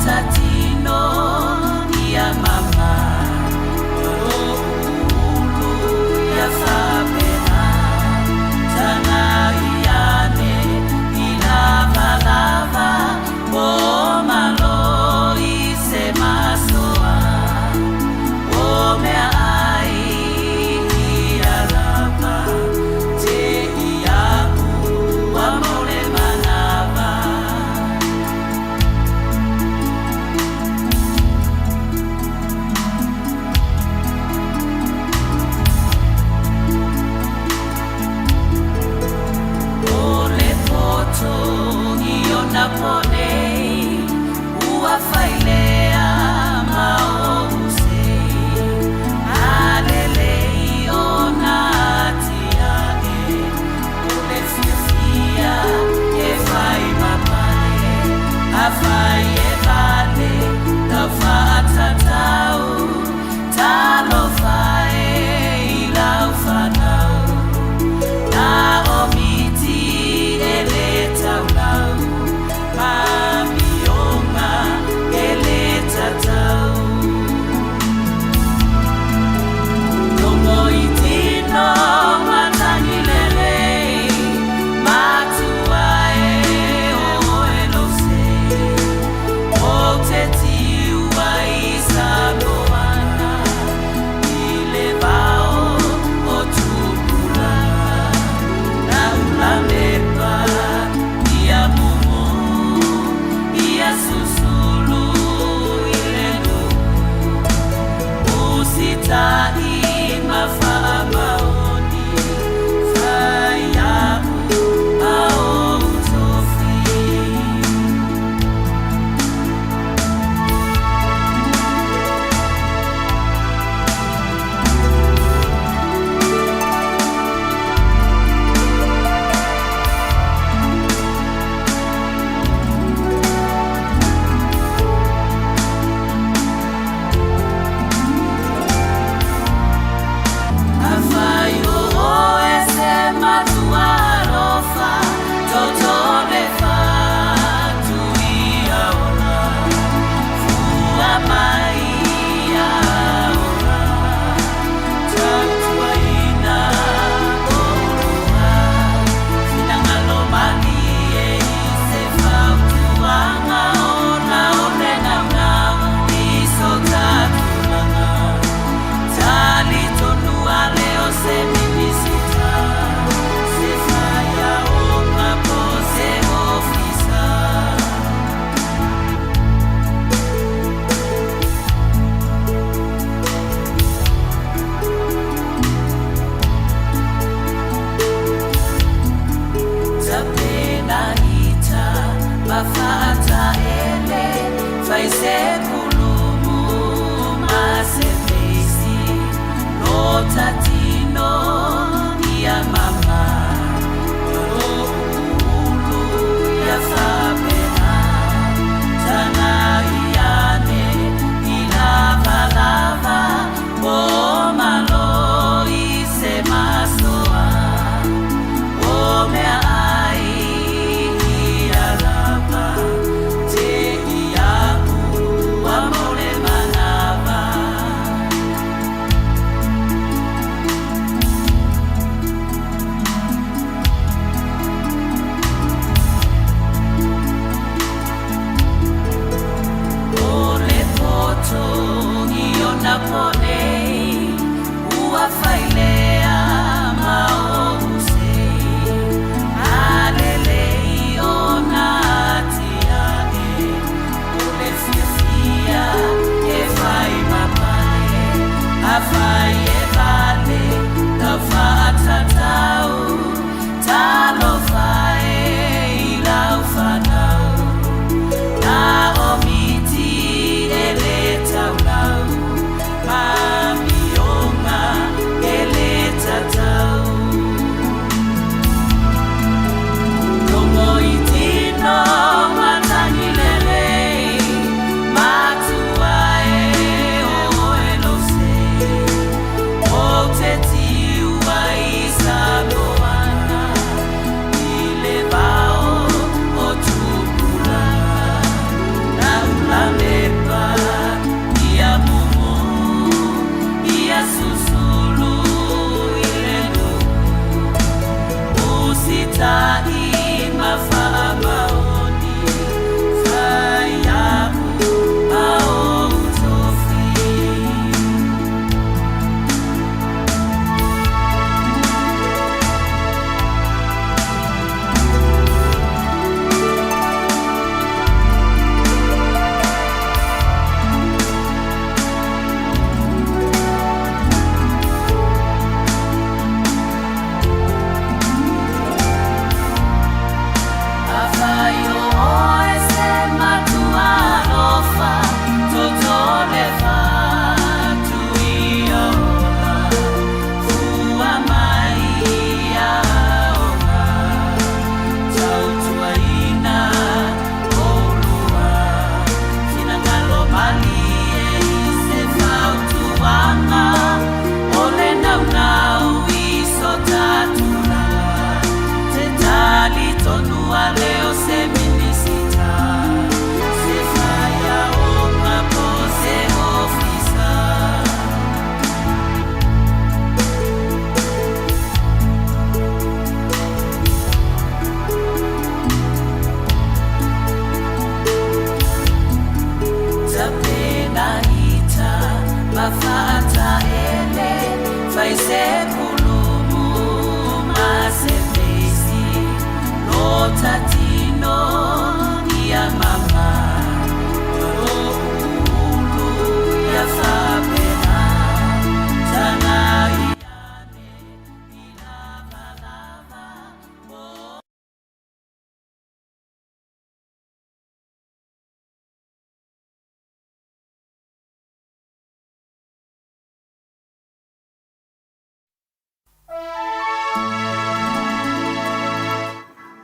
Tati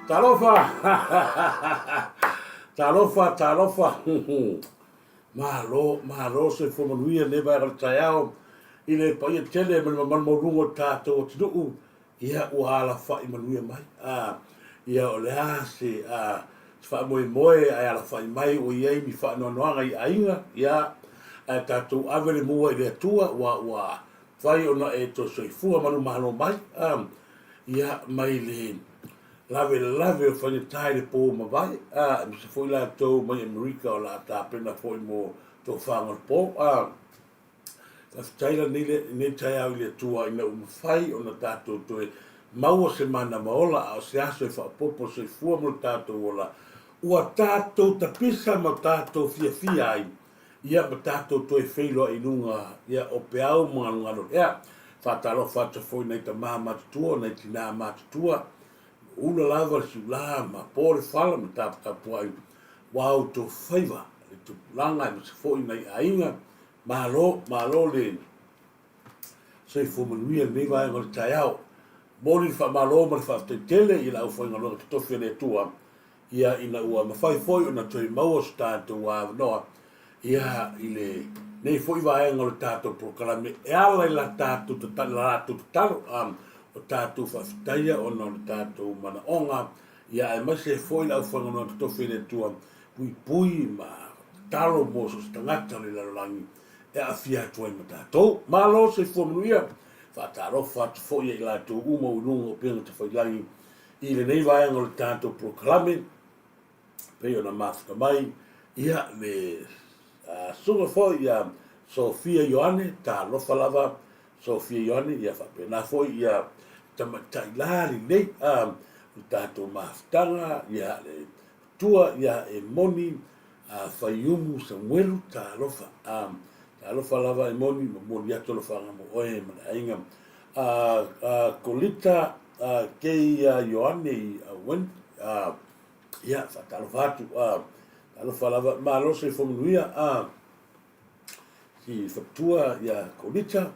Talofa. Talofa. Malo se fomanuia ne vai rataiao. I le paia tele man morungo tātou tinu'u. Ia ua ala whai manuia mai. Ia o lea se wha moe ai ala whai mai o iei mi wha noanoanga i ainga. Ia tātou awele mua i le atua ua whai ona e to soifua manu mahalo mai. Ia mai le lave o whanyatai le pō mawai. Mi se foi la tau mai Amerika o la tāpena foi mo tō whangar pō. Taila ne tai au le tua ina umawhai o na tātou toe maua se mana maola o se aso e whapopo se fua mo tātou ola. Ua tātou tapisa ma tātou fia ai. Ia ma tātou toe wheilo i nunga ia o peau mga ngano. Ia, whātaro whāta foi nei ta maa matutua, nei tina matutua. Una lava si la ma pore fala ma tapu ai. Wau to whaiva, le tu langa i ma se foi nei ainga. Malo le se fu manuia nei vai ngol taiao mori fa malo ma fa te tele i la foi ngol to tofi le tua ia ina ua ma fai foi ona toi mau sta to wa no ia ile nei foi vai ngol tato proclame e ala la tato to la to talo o tato fa taia ona tato mana onga ia e ma se foi la foi ngol to tofi le tua pui ma talo mo so stangata le la langi e a fia tu ai mata to malo se formuia fa taro fa fo ye la tu uma unungo o pena te foi langi i le nei vai ngol tanto proclame pe ona maska mai ia le suga fo ia Sofia Ioane ta lo falava Sofia Ioane ia fa pena fo ia tamatai la nei tato maftanga ia le tua ia e moni Fayumu Samuelu ta lofa alo falava e moni mo ya to lo fanga mo oe mana inga kolita ke Ioane wen ya fatalo fatu alo falava ma lo se fomuia si fatua ya kolita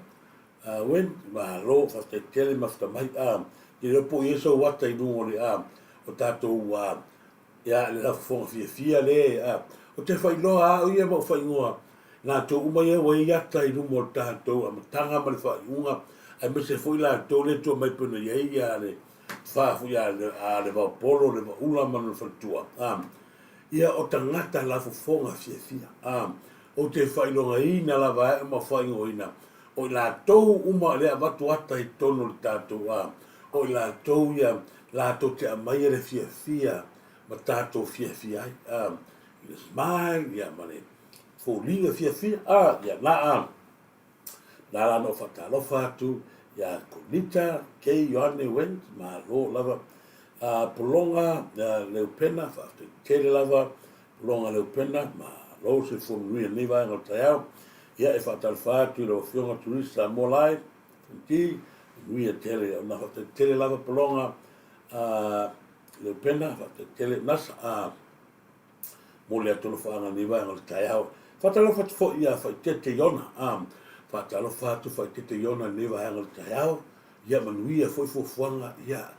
wen ma lo fa te tele mafta mai ki le po yeso wata i dungo le o tato ya le fo fia le o te fai loa o ia mo fai ngoa na to uma ye wa ya tai no mo ta to am tanga mal fa unga ai me se foi la to le to mai pena ye ya le fa fu ya le va polo le una man fa tua ia o tangata la fo fonga fia o te fai lo ngai na la va ma fa ngoina o la to uma le va to ata i tono ta to o la to ya la to te mai le fia ma ta to fia ai is mai ya mane fo liga fia ya la no fata lo fatu ya kolita ke Ioane wen ma lo lava polonga le pena fa te lava polonga le pena ma lo se fo ni va no tao ya e fata fatu lo fionga Turisi Samoa lai ti lui tele na fata tele lava polonga le pena fa tele nas mo le tolo fa na ni va no tao fatalo fat fo ia fa tete yona fatalo fatu fa tete yona ni va hanga tao ia manuia foi fo fuanga ia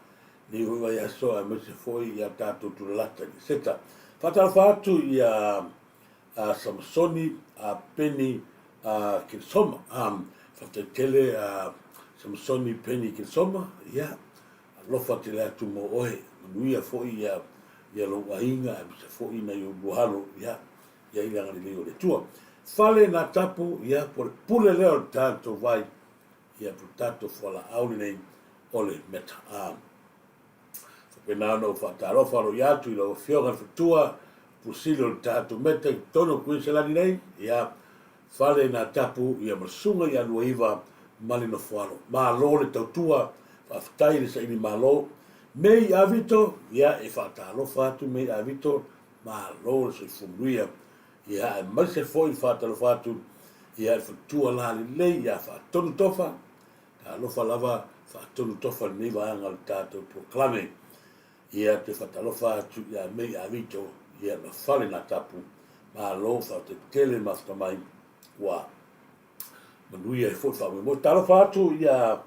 ni va ia so a me se foi ia tato tu lata ni seta fatalo fatu ia Samsoni Penny Kilsoma fatetele Samsoni Penny Kilsoma ia lo fatile tu mo oe manuia foi ia lo ainga se foi na yo buhalo ia ia i langa ni le tua. Fale na tapu ia por pule leo tanto vai ia por tanto fala auli nei ole meta. Pena no fataro faro ia tu lo fionga futua pusilo tanto meta tono kuise la nei ia fale na tapu ia masunga ia luiva malino faro. Ma lo le tautua aftai le sai ni malo mei avito ia e fatalo fatu mei avito ma lo se fumuia ia ma se foi fatalo fatu ia futua la le ia fa tonu tofa ta lo falava fa tonu tofa ni va ngal tato proclame ia te fatalo fatu ia mei avito ia na fale na tapu ma lo fa te tele masta mai wa manuia e foi fa mo talo fatu ia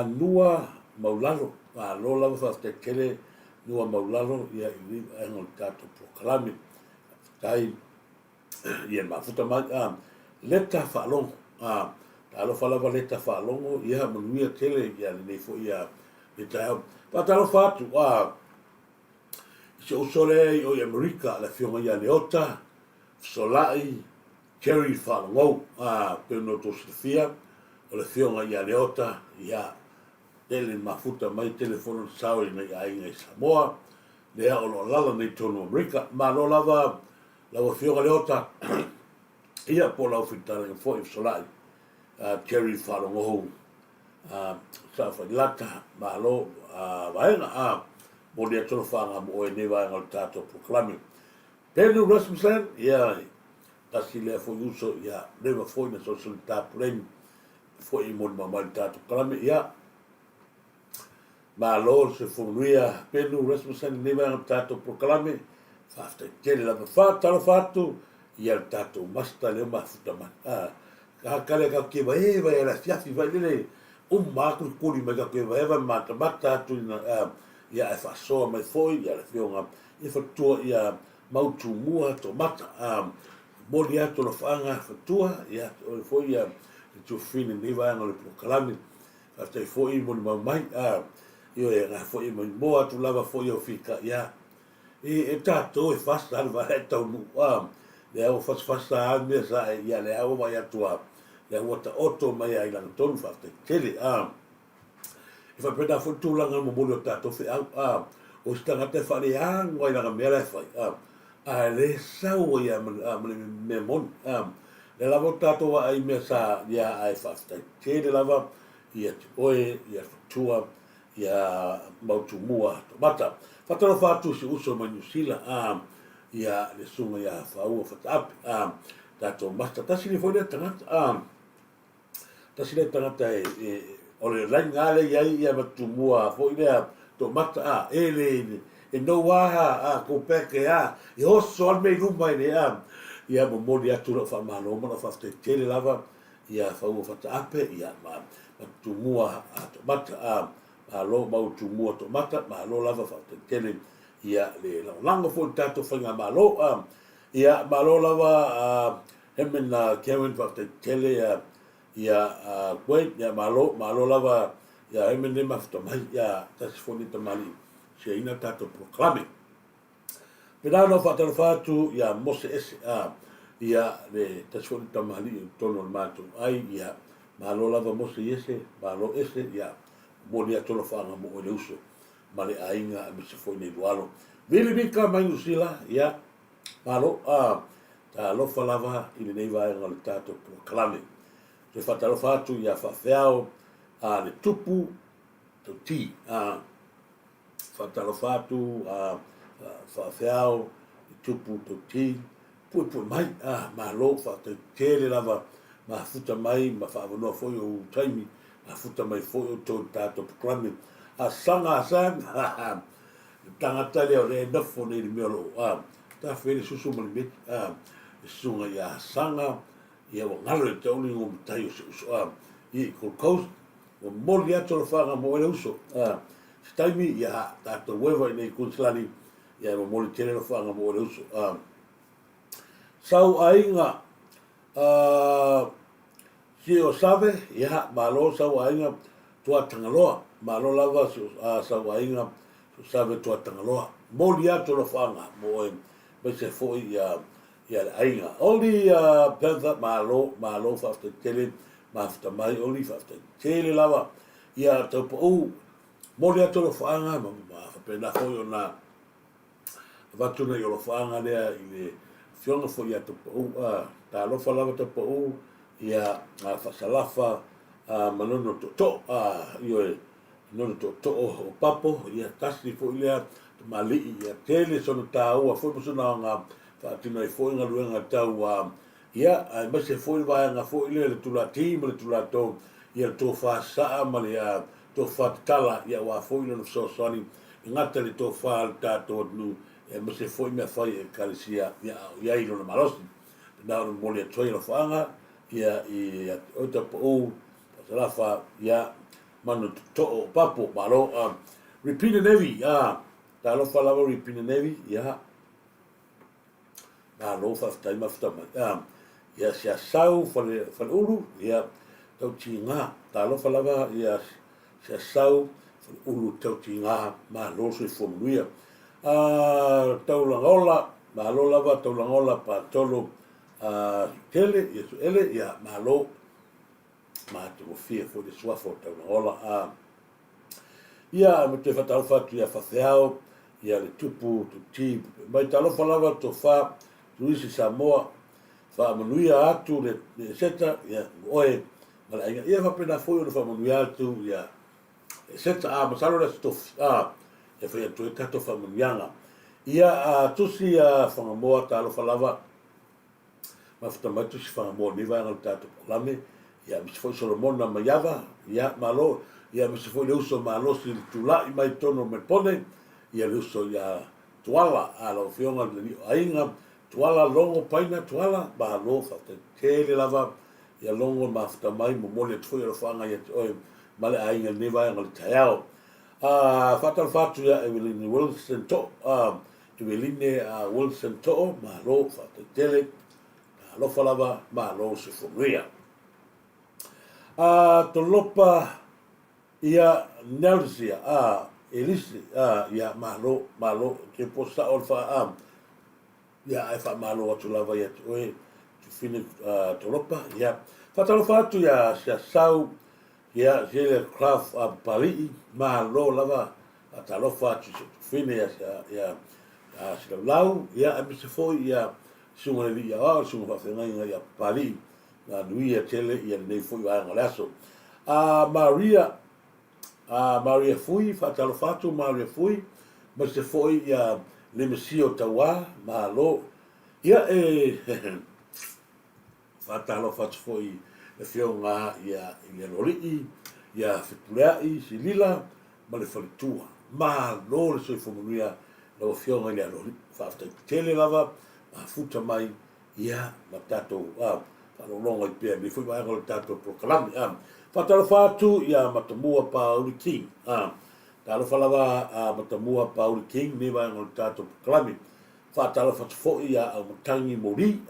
nua maulalo lo lava fa te tele nua maulalo ia i li ainga le tātou proklami tai ia mafuta mai leta whaalongo talo whalava leta whaalongo ia manuia tele ia le nei fo ia le tau patalo whatu se usole o i Amerika le fionga ia le ota solai Jerry whaalongo peno to sifia o le fionga ia le ota ia tele mafuta mai telefono sauri nei ainga i Samoa lea o lo lala nei tono Amerika ma lo lava la fionga le ota ia po lau fitara fo i solai Jerry whaalongo sa whailata ma lo vaenga mo le tolo whanga mo e newa ngā tātou proklami Penu Rasmussen ia kasi lea fo uso ia newa fo ina social tāpuleni fo i mon mamai tātou proklami ia ma lo se funuia Penu Rasmussen newa ngā tātou proklami whaftai tele lava whātalo whātu ia tātou masta leo mafuta man kale ka ke vai vai la fiafi vai le maku kuri mai ka ke vai vai mata tu na ia e fa so mai foi ia le fionga e fa tua ia mautu mua to mata molia to lo fanga fa tua ia foi ia tu fini ni vai no le proklami after foi mo mai io era foi mo boa tu lava foi o fica ia e tato e fasta al vai to le au fasta al me sa ia le au vai atua le wata oto mai ai lang ton fa te tele e fa peda fo tu langa mo bolo tato fe o sta te fa le ang vai la me la fa le sa o ia me mon le la vota to ai me sa ia ai fa te tele lava ia oe ia tua ia mautu mua to mata fa to fa tu si uso manusila ia le sunga ia fa o fa tap tato masta tasi ni foi tangata tasi le tangata o le rangale ia matumua foi le to mata ele e no wa ko peke e o sol me rumba ne ia mo moli atu lo fa malo mo fa te tele lava ia fa o fa tape ia matumua to mata lo mau tumua to mata lo lava fa te tele ia le lango fo tato fanga malo ia malo lava hemen Kevin fa te tele ia wait ia malo lava ia hemen ne mafta mai ia tasfoni tamali se ina tato proklame pena no fa tu ia mose ese ia le tasfoni tamali tono mato ai ia malo lava mose ese malo ese ia molia tolo fanga mo le uso male ainga me se foi nei dualo vili bika mai usila ia malo ta lo falava i nei vai ngol tato proklame se fa talo fatu ia fa feao le tupu to ti fa talo fatu fa feao tupu to ti pu mai malo fa te tele lava ma futa mai ma fa no foi o taimi ma futa mai foi o to tato proklame sanga tangata leo le nofo nei melo ta fele susu mo mit sunga ya sanga ia o ngalo te uli o mtai o i ko coast o moli ato fanga mo le uso staimi ia ta to weva nei kunslani ia mo moli tele fanga mo le uso sau ainga si o sabe ia malo sau ainga tua tangaloa malo lava sa wainga sabe tua tangaloa moli ato lo fanga mo me se foi ia ainga oli penta malo fa te tele ma fa mai oli fa te tele lava ia to po moli ato lo fanga ma fa pena foi ona va tu no lo fanga le ile fionga foi ato po ta lo fa lava to po ia fa salafa manono to io non to o papo ia tasi fo ia mali ia tele sono tau fo mo sona nga fa tino e fo nga luenga tau ia ma se fo va nga fo ile le tula team le tula to ia to fa sa malia to fa tala ia wa fo ile no so soni ngata le to fa ta to nu e ma se fo me fa e kalisia ia ilo na malosi na mo le to ile fa nga ia o to po salafa ia manu to papo malo repeated heavy talo falava ripina nevi ia malo fa taima ia sia sau fale ulu ia tau tinga talo falava ia sia sau fale ulu tau tinga malo se fomuia tau langola malo lava tau langola pa tolo tele ia su ele ia malo ma te fia fo de swafo tau langola ia me te fatalo fatu ia fatheao ia le tupu tu ti mai talo falava to fa Turisi Samoa fa manuia atu le seta ia oe mala ia fa pena foi o fa manuia atu ia seta masalo le stof ia fa tu tato fa manuianga ia tusi fa moa talo falava ma fa tamatu si fa moa ni va ngal tato lame ia mi foi Solomon na maiava ia malo ia mi foi le uso malo si tula mai tono me pone ia le uso ia tuala ala fionga ni ainga tuala longo paina tuala ba lo fa te lava ia longo ma fa mai mo mole tu ia fa nga ia oi male ainga ni va ngal taiao fatal fatu ya Evelyn Wilson to Evelyn Wilson to ma lo fa te lo falava ma lo se furia to lopa ia Nelsia Elisi ia malo ke posa ol fa ia ai fa malo atu lava ia oe tu fine to lopa ia fatalo fatu ia sia sau ia jele craft pali malo lava atalo fatu fine ia sia lau ia mi se foi ia sunga ia sunga fa ngai ia pali na nuia tele ia nei foi a ngalaso Maria fui fatalo fatu Maria fui ma se foi ia le mesio tawa malo ia fatalo fatu foi le fionga ia loli ia fitulai silila ma le falitua malo le soi fomunia lo fionga ia loli fafta tele lava futa mai ia matato longa i pia mi fui mai ngol tato proclami fatalo fatu ia matamua pa uli king talo falava matamua pa uli king ni vai ngol tato proclami fatalo fatu fo ia au matangi mori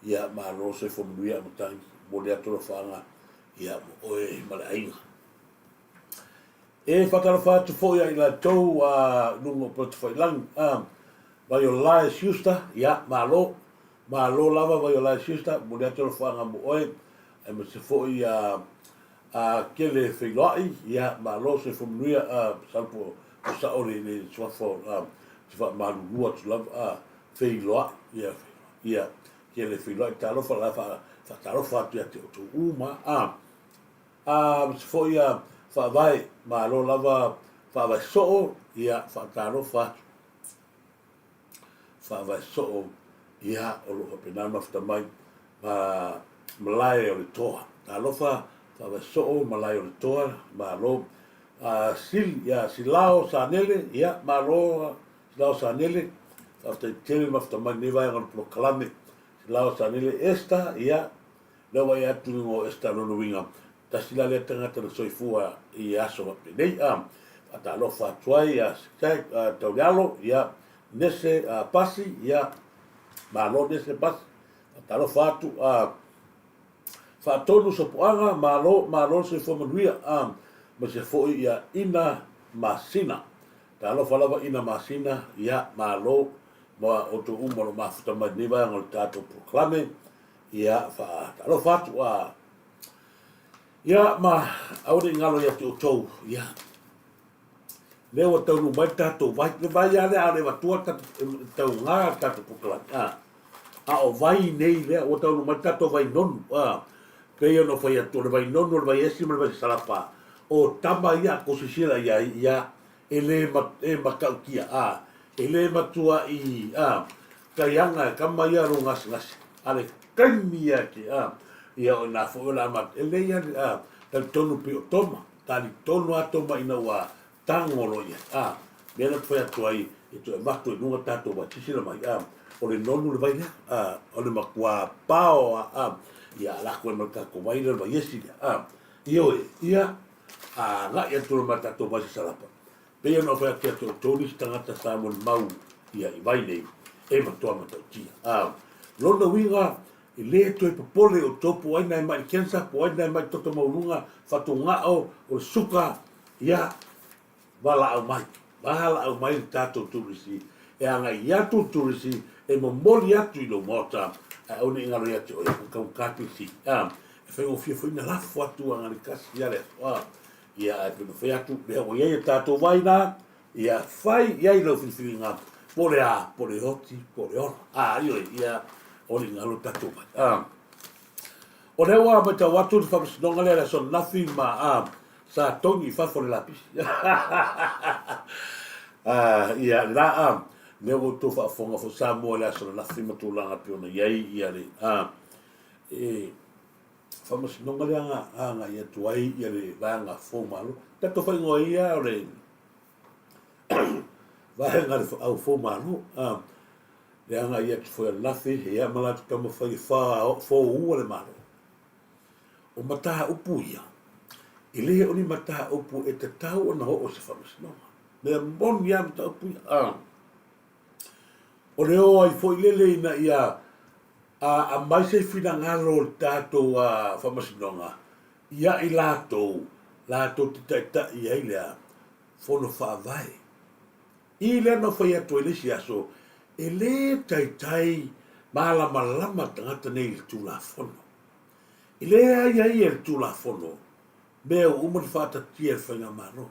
ia malo se fo ia matangi mori ato fanga ia oe male ainga fatalo fatu fo ia ila tou lungo portfolio lang vai o lai siusta ia malo lava vai o lai siusta mori ato fanga mo oe ma se fo ia kele feilai ia malo se fomnuia salpo sa ori le swafo se fa malu lua tu lava feilai ia kele feilai talo fa talo fa tu uma se fo ia fa vai malo lava fa vai so ia fa talo fa vai so ia o lo penama fa mai malai o le toa talo fa so malai o le toa malo silao sanele ia malo silao sanele after tele mafta mani vai ngal proclame silao sanele esta ia le vai atu ngo esta no winga tasila le tanga te soifua i aso nei ata lo fa tuai stek taulialo ia nese pasi ia malo nese pasi ata lo fatu fa tonu so poanga malo se fo manuia ma se fo ia ina masina talo falava ina masina ia malo ma o to umalo ma futa ma ni va ngol tato proclame ia fa talo fatu ia ma aude ngalo ia to ia le o tonu mai tato vai ale va tua tato nga tato proclame o vai nei le o tonu mai tato vai non kaya no fai atu le vai nono le vai esi le vai salapa o tama ia ko sisila ia ele makaukia ele matua i kayanga kama ia rungas ale kaimia ki ia na fo la mat ele ia tal tonu pe toma tali tonu atoma ina wa tangolo ia mena fai atu ai itu mato nunga tato wa sisila mai o le nono le vai o le makua pao ia la ko marka ko vai le yesi ia nga ia tu mata to vai salapa Pea no whea kia tō tōnis tangata Samoa mau ia I vai nei, e matoa matau tia. Lona winga, I le toi papole o topu aina e mai kensa, po aina e mai toto maurunga, whatu ngao o le suka, ia, wala au mai. Wala au mai tātou turisi. E anga I atu turisi, e mo moli atu I lo mota, a oni ingaro ia te o ia kukau kāpisi. E whai o fia whaina lafu atu anga ni kasi iare. Ia e pino whai atu, lea o iei tātou waina, ia whai iei lau whiwhi ngā, pole a, pole hoti, pole ona. Ioi, ia, oli ngalo tātou mai. O leo a mai tau atu, ni whamasinonga lea son nafi ma sa tongi whafo le lapisi. Ia, la leo o tō whaafonga fo Samoa lea son nafi matulanga piona iei, ia le, whamasinonga lea nga ia tuai, ia le vanga fō malo. Tato whai ngoa ia, o le, vahenga le au fō malo, le anga ia tu foi nafi e a malatu kama fai fo ua le malo o mata upu ia I le oni mata upu e te tau ona ho o se whamasinoa me mon ia mata upu ia o leo ai foi lele ina ia a mai se fina ngalo tato a whamasinoa ia I lato te taita ia I lea fono whaavai I lea no whai atu ele si aso e le tai malama tangata nei le tulafono. I le ai le tulafono, mea umar whatatia le whainga maro.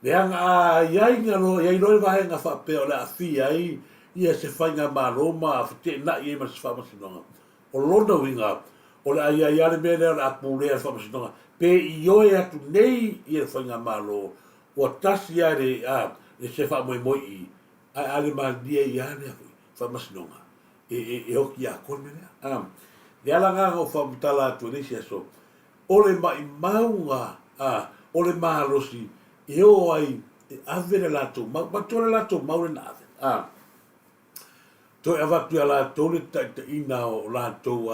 Le anga iai ngaro, iai loi wahe ngā whapea o le awhi ai, ia se whainga maro ma whate na i ma se whamasinonga. O lona winga, o le ai ale mea lea le apu lea le whamasinonga, pe I oe atu nei i le whainga maro, o tasi ai le se whamoimoi I, ai ale ma dia ia le fa masnonga e hoki a kon mena le ala nga o fa mutala tu ni so ole mai maunga ole marosi e o ai avere la tu ma tole la tu ma na to ava tu ala to le ta ina o la to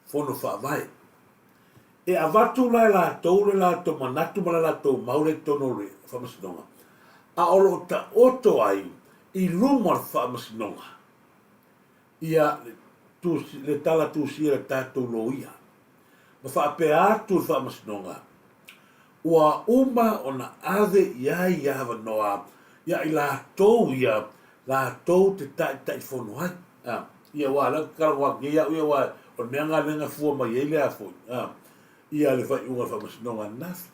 fono fa vai e ava tu la to manatu ma la to ma le to no le fa masnonga a olo ta oto ai I luma whamasinonga. Ia le tala tu sia le tātou loia. Ma whaapea atu whamasinonga. Ua uma o na ave iai iawa noa. Ia I lātou ia, lātou te tai whono hai. Ia wā, la karawa, ia wā, o neanga lenga fua mai ele a fui. Ia le whai unga whamasinonga nafi.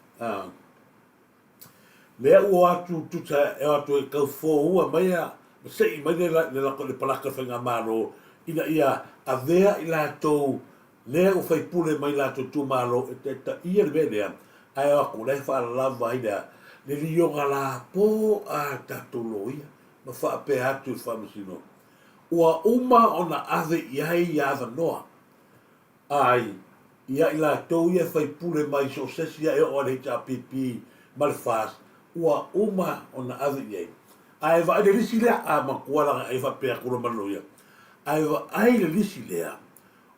Lea ua atu tuta e atu e kau fō ua mai a sei mai le lako le palaka whainga maro ina ia a vea I lātou lea u whai pule mai lātou tu maro e te ta ia le venea ai aku lei whaalalawa ina le lionga la pō a tātou loia ma whaape atu whamasino ua uma o na ave iai iava noa ai ia I lātou ia whai pule mai so sesia e o le hita pipi ma le fast ua uma o na ave iei. Ai va le lisi lea a makuala ai va pea kura manoia. Ai va ai le lisi lea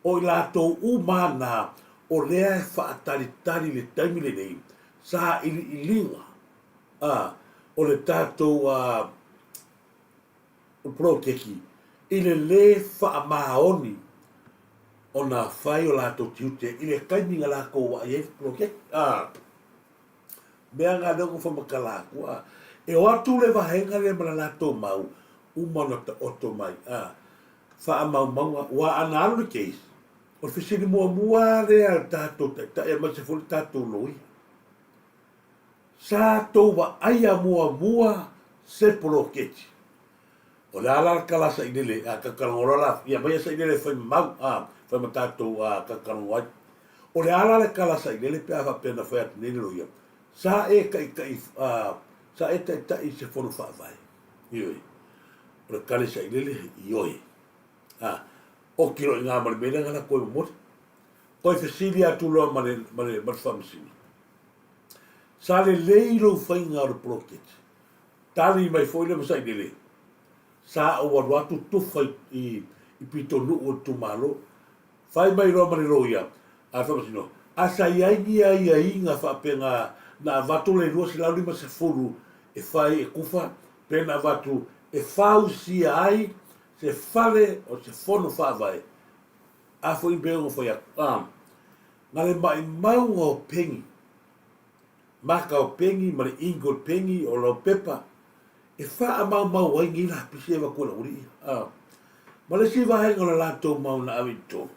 o I lātou umana o lea e whaatari le taimi le nei sa I linga o le tātou o proteki I le whaamaoni o na whai o lātou tiute I le kaiminga lākou wa iei proteki. Mea ngā nongo whamakala kua. E o atu le wahenga le mana lātou mau, umana ta oto mai. Wha mau maunga, wa ana alu le keis. O fisini mua rea tātou, ta e mai se fuli tātou loi. Sa tau wa aia mua se polo keti. O le ala kalasa I nele, kakarangorola, ia mai sa I nele whai mau, whai ma tātou kakarangwai. O le ala le kalasa I nele pia whapena whai atu nene loia. Sa e sa e tai se fono whaavai. Ioi. O le kale sa I lele, ioi. O kiro I ngā marimena ngana koe mamori. Koe whesili atu loa mane whamasini. Sa le leilo whainga o le proketi. Tali mai foile masa I lele. Sa o waru atu tufa I pito nuu o tumalo. Whai mai loa mane roia. A whamasino. asa ia inga whapenga na vatu le rua si lau lima se furu e whai e kufa pena vatu e whau si ai se whale o se fono whawai a fo i beo fo ia ngale mai mau o pengi maka o pengi ma le ingo pengi o lau pepa e wha a mau wai ngila pisi e wakula uri ma le si vahe ngala lato mau na awi tō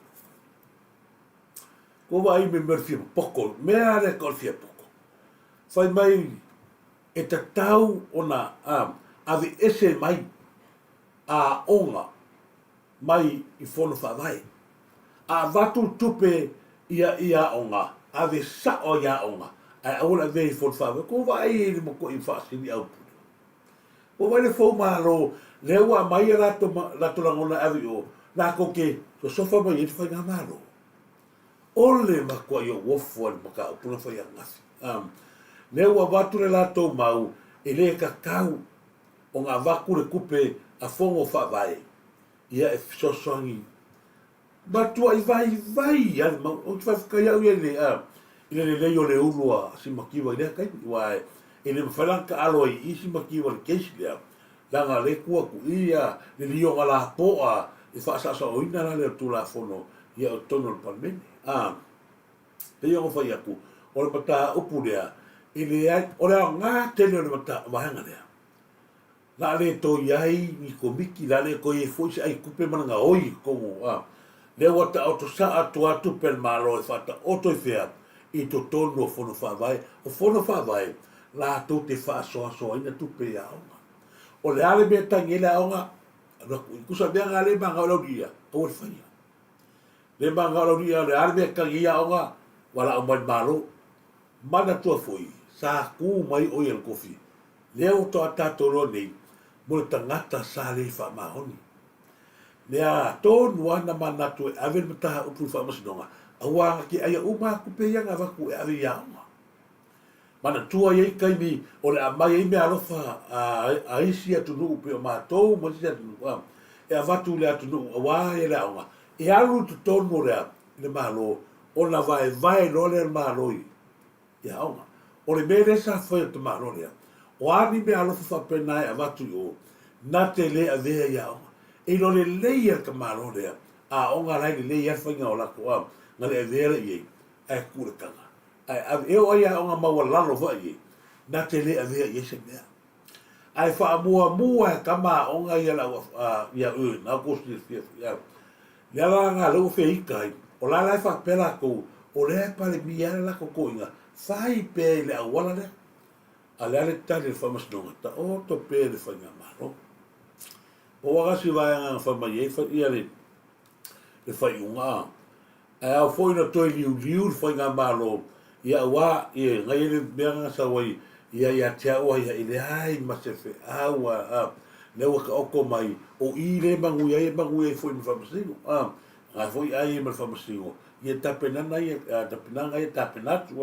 ko vai me merfia poko mea re ko fia poko fai mai e ta tau ona ave ese mai a onga mai i fono fa vai a vatu tupe ia onga ave sa o ia onga a ola ve fono fa ko vai ni mo ko i fa si ni au ko vai le fo malo le wa mai la to langona ave o na ko ke so sofa mai i fa nga malo ole ma ko yo wofo ma ka pula fa ya ngasi ne wa vatu le lato mau e le kakau o ngā waku le kupe a fongo fa vai ia e sosoangi matua i vai ale ma o tfa ka ya ia le yo le ulua si makiwa ile kai wai ele mfalanka aloi isi makiwa le kesi le langa le kua ku ia le lio ngala poa e fa sa o ina le tu la fono ia o tono le palmeni pe yo fa yaku o le pata upulea ile ai o le nga tele le pata wahanga le la le to yai ni ko miki la le ko e foi ai kupe mana oi ko le wata auto sa atu per malo e fata auto fea i to tono fono fa vai o fono fa vai la to te fa so ina tu pe ya o le ale be tangela onga ku sa be ngale banga lo dia o fa ya le banga lo dia le ale be ka ia onga wala o mai malo mana tu foi sa ku mai o el kofi le auto atatolo nei mo tangata sa le fa mahoni lea to nuana mana tu ave mata o pu fa masnonga awa ki ai uma ku pe yanga va ku ave ya mana tu ai kai ni o le mai me alofa a isi atu no pe ma to mo si atu e ava tu le atu no wa e la nga e alu tu to no le malo o na vai no le malo ya nga o le mere sa foi tu malo le o ani me alofa fa pe na ava tu o na te le ave ya e lo le leia ka malo le a onga lai le leia fa nga ola ko nga le vera ye e kura kanga ai e o ia onga ma wala lo va ye na te le ave ye se mea ai fa mua ka ma onga ia la ia na ko si ya le la nga lo fe ikai o la la fa pela ko o le pa le mia la ko ko inga fai pe le wala le ala le tale fa mas no ta o to pe le fa nga malo o waga si vai nga fa mai fa ia le fa unga a foi no toi liu foi nga malo ia wa e ngai le benga sa wai ia tia o ia ile ai ma se fe awa le wa ka oko mai o ile mangu ia foi no fa masingo a foi ai ma fa masingo ia tapenana ia tapenanga ia tapenatu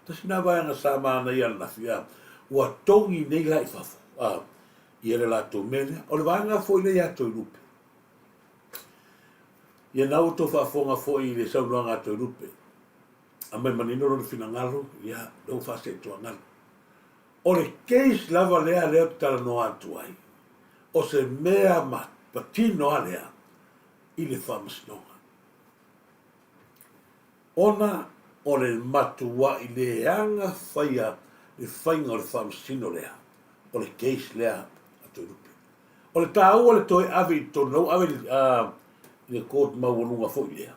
ta sina vai nga sa ma na ia na fia wa tongi nei lai fa ia le lato mele o le vanga foi le ato lupe ia na auto fa fonga foi le sa luanga ato lupe a me manino lo fina ngalo ia do fa se to ngal o le case lava le tala no atu ai o se mea ma patino alea i le famas nonga ona o le matua i le anga faia le fainga o le famas sino lea o le case lea o le tau o le toi ave to no ave le court ma wonunga fo ia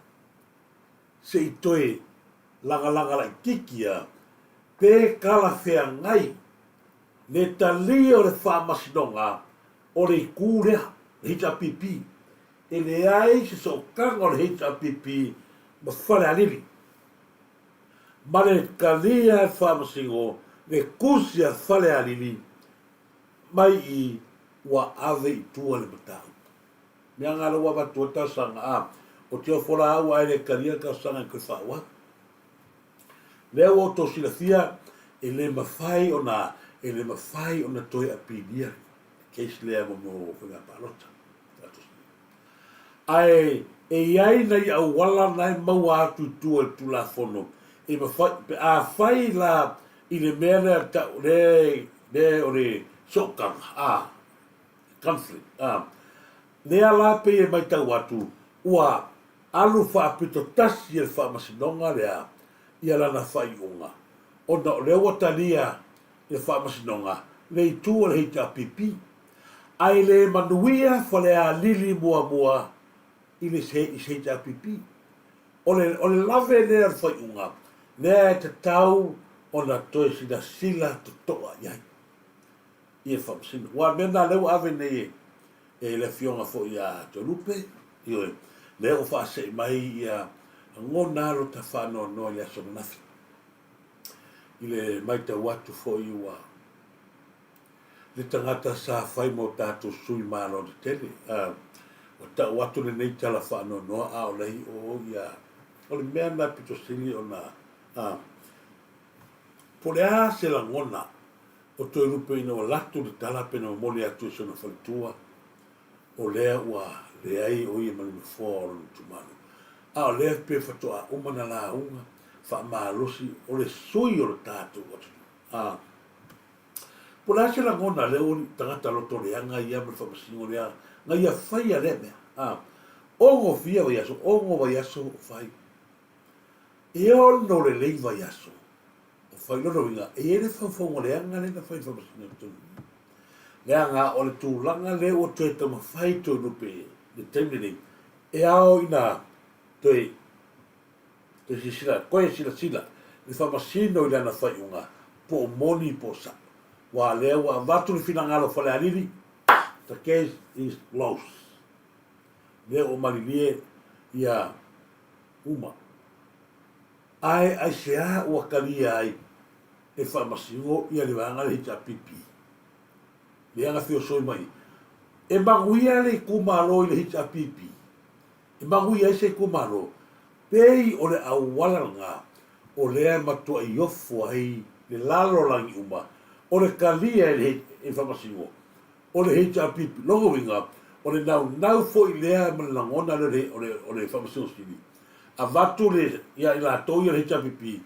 se i toi langa la kikia pe kala fea ngai le tali o le whamasinonga o le kūrea le HPP e le ai se so kanga o le HPP ma whare alili ma le kalia e whamasingo le kusia whare alili mai i wa ave i tua le matau. Mea ngā rawa watu ta sanga o te ofora au ai le karia ka sanga ke whaua. Leo o to silafia e le mawhai o na toi apidia. Keis lea mo whenga parota. Ai e iai nei au wala nai maua atu tua tu la fono. I ma fai, pe a fai la, i le mea ta le o le sokanga, conflict, Nea la pe e mai tau atu, ua alu wha pito tasi e wha masinonga lea, ia lana whai unga. O na leo watania e wha masinonga, le i tua le hita pipi, ai le manuia whale a lili mua mua, i le se hita pipi. O le lave lea le whai unga, lea e te tau o na toe sila sila to toa iai. Ia wha masinonga. Wa mena leo ave nei e le fionga fo ia to lupe io le o fa se mai ia ngona ro ta fa no ia so nafi ile mai te watu fo iwa le tangata sa fai mo tato sui malo de tele o ta watu le nei tala fa no a o lei o ia o le mea na pito sili o na po le a se la ngona o to lupe ino latu le tala pe no moli atu so no faltua o lea ua leai o ia mani mawhōra ni tumanu. O lea pe whatoa umana la unga, wha maalosi o le sui o le tātou watu. Po la se la ngona leo ni tangata loto leanga ia mani whamasingo lea, nga ia whai a lea mea. Ongo fia vai aso, ongo vai aso whai. E ono le lei vai aso. O whai lono winga, e ere whawhongo leanga le na whai whamasingo tunu. Lea ngā o le tūlanga le o toe tama whai tō nupe le taimne nei. E ao ina toe si sila, koe sila, le whamasino i lana whai unga, po moni po sa. Wa lea wa watu le whina ngalo whale aniri, the case is lost. Lea o marilie ia uma. Ai sea ua kalia ai, e whamasino ia le wanga le hita pipi. Le anga fio soi mai. E manguia le kumaro i le hita pipi. E manguia se kumaro. Pei o le awala ngā. O lea matua i ofu ai le lalo langi uma. O le kalia e whamasingo. O le hita pipi. Longo winga. O le nau fo i lea malangona o le whamasingo sini. A vatu le ia i la toi le hita pipi.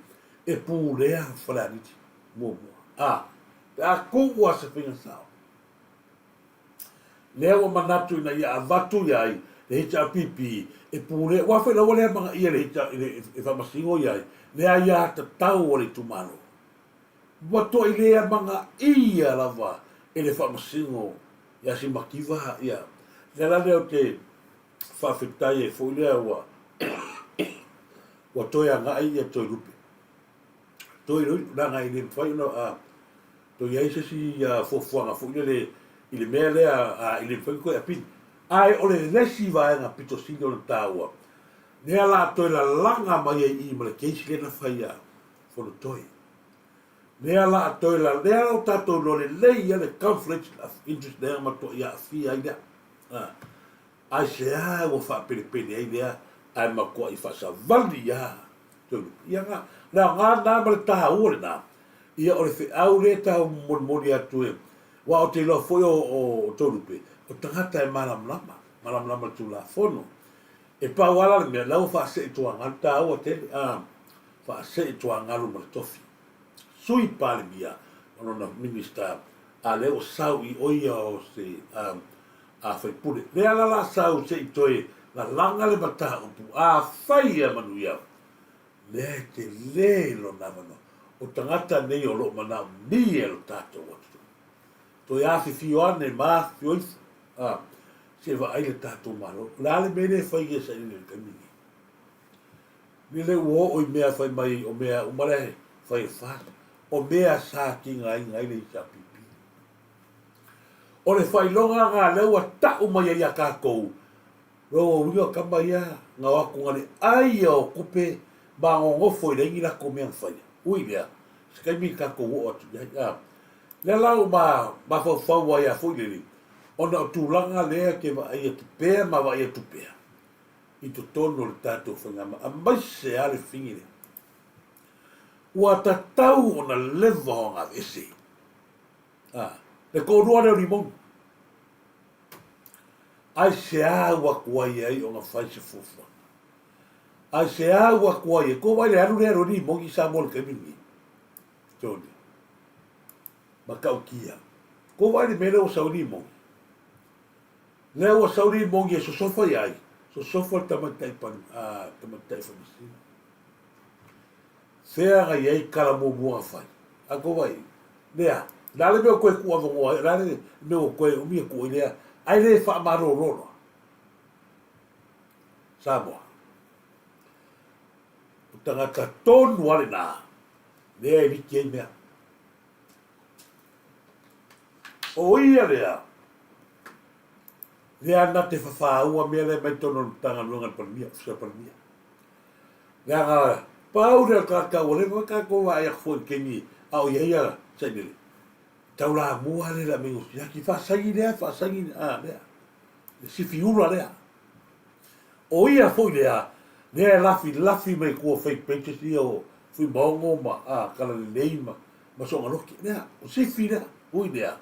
E pū lea whalaniti. Mua. A kua se whinga sao. Lea o manatu ina ia avatu iai le hita pipi e pure wa fe lo le manga ia le hita e whamasingo iai lea ia ta tau o le tumano wato i lea manga ia lava e le whamasingo ia si makiva ia lea leo te whawhetai e fo lea wa toi anga ia toi rupe toi ranga i le mwhai no toi iai se si fofuanga fo le i le mea lea i le mwhai koe a pini. Ai o le lesi vaenga pito sini o le tāua. Nea la toi la langa mai i ma le keisi le na whaia fono toi. Nea la toi la lea o tātou lo le lei le conflict of interest nea ma to ia fia i lea. Ai se a o wha pene pene ai lea ai ma kua i whasa vali ia. Ia ngā, ngā nā ma le taha ua le nā. Ia o le whi au le tau moni atu e. Wa o te lo foi o torupe o tangata e malam tu la fono e pa wala me la fa se to ngata o te fa se to ngalu mo tofi sui pale bia ono na minister a le o sau I oia o se a foi pule le ala la sau se toi la langa le bata o pu a fai a manuia le te le lo na o tangata nei o lo mana ni el tato to ia fio ane ma fio se va ai le tato malo la le mene fai che sai nel cammino ni le uo o mea fai mai o mea o mare fai fa o mea sa ki ngai le sa pipi o le fai longa nga le wa ta o mai ia ka ko ro rio ka mai nga wa ku ngale ai o kupe ba ngo foi le ngi la ko mea fai ui bia se kai mi ka ko o tu ya le lau ma fau wa ia fui lili. Ona o tūlanga lea ke wa ia tupea ma wa ia tupea. I to tono le tātou whangama. A mai se ale whingire. Ua ta tau ona lewa honga vese. Le kōrua reo limong. Ai se a wa kuai ai o ngā whai se fufua. ai se agua kuai ko vai le aru ni mo ki Samoa le kamini toni makaukia ko vai le mele o sauri mo le o sauri mo ngi so sofa ai so sofa tamatai pan tamatai fa misi sea ga ai kala mo mo fai a ko vai lea dale me ko ku avo mo dale me ko o mi ko lea ai le fa maro rolo Samoa tangata tonu wale na lea ni ke mea o ia lea na te whawhaua mea le mai tono tanga lunga palmia fsa palmia lea nga pau rea kaka o le kaka o ai akfo kengi au ia sainele tau la mua le la mengo siaki whasangi lea lea si fiura lea o ia foi lea lea lafi mai kua fai pentesi o fui maongo ma kala le leima ma songa loki lea o sifi lea ui lea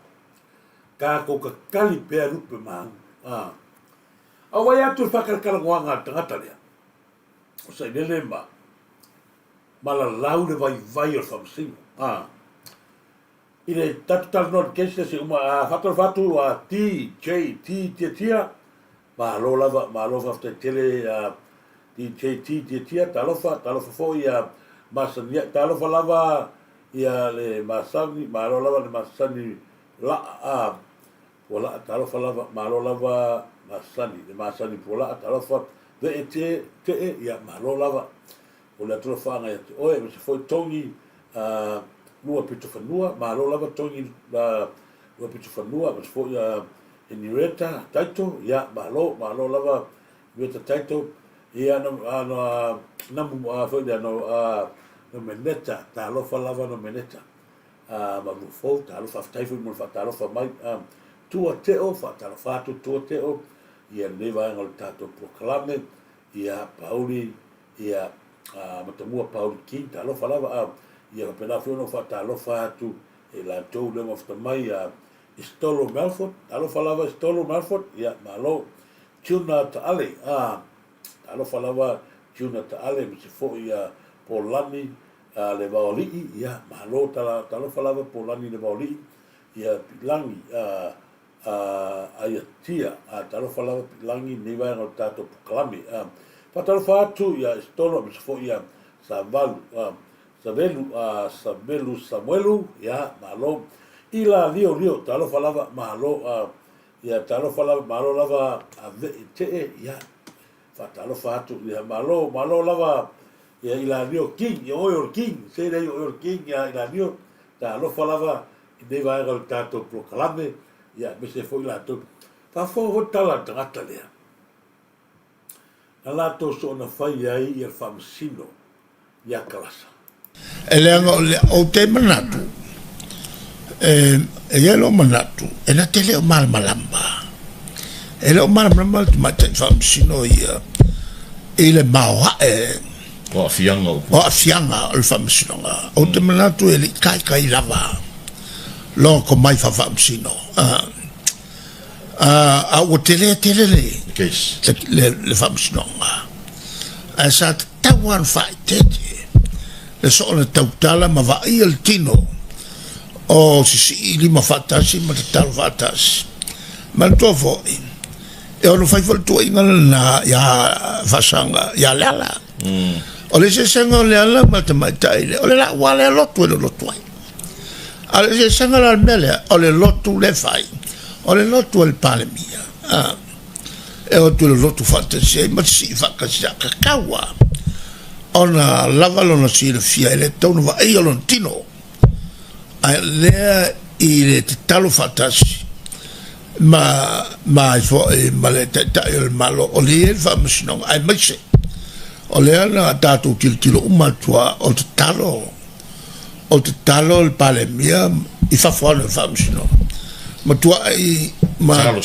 ka ko ka kali pea rupe maang a wai atu whakarkala ngoanga tangata lea o sai lele ma la lau le vai o whamsinga i le tatu tala not kesi se uma whatu a tia ma lo lava tele tia talofa fo ia masani talofa lava ia le masani ma lo lava le masani la wala talofa lava ma lo lava masani le masani pola talofa de te ia ma lo lava o le talofa nga o e se foi tongi lua pito fanua ma lo lava tongi lua pito fanua ma foi inireta taito ia ma lo lava inireta taito ia namu foi no meneta talofa lava no meneta ma mo fo talofa taifu mo fa talofa mai tua teo fa talofa tua teo ia neva ngol tato proclame ia pauli ia matamua pauli ki talofa lava ia pena foi no fa talofa tu e la tou le mo mai Stolo Melford, alo falava Stolo Melford, ia malo tuna ta ale, alo falava tuna ta ale, se fo ia Polani le vaoli, ia malo talo falava Polani le vaoli, ia pilangi ia tia, talo falava pilangi ni vai no tato klami, patalo fatu ia Stolo se fo ia Samuelu, ia malo ila lio talo falava malo ia talo falava malo lava te ia fa talo fatu ia malo lava ia ila lio king ia oil king se le oil king ia ila lio talo falava de vai gal tato proclame ia me se foi la to fa fo tala tata lea ala to so na fai ai ia famsino ia kalasa ele o te manatu lo manatu na tele o mal malamba ele o mal malamba ma te famsino ia ele maua o afianga o famsino o te manatu ele kai lava lo ko mai famsino o tele le famsino a sa tawan fai le so le tautala ma va il tino o si lima fatasi ma tal fatasi ma to vo e o no fai vol to inga na ya fasanga ya lala o le se senga lala ma te mai tai o le la wale lotu lo tuai a le se senga la mele o le lotu le fai o le lotu el palemia e o tu le lotu fatasi ma si fakasi ka kawa ona lava lona si le fia ele tonu va e o tino lea i le te talo fatasi ma fo ma le te il malo o le famsino ai mese o le ana tatu tilo umatua o te talo il palemia i fa fuori il famsino ma tua i ma talo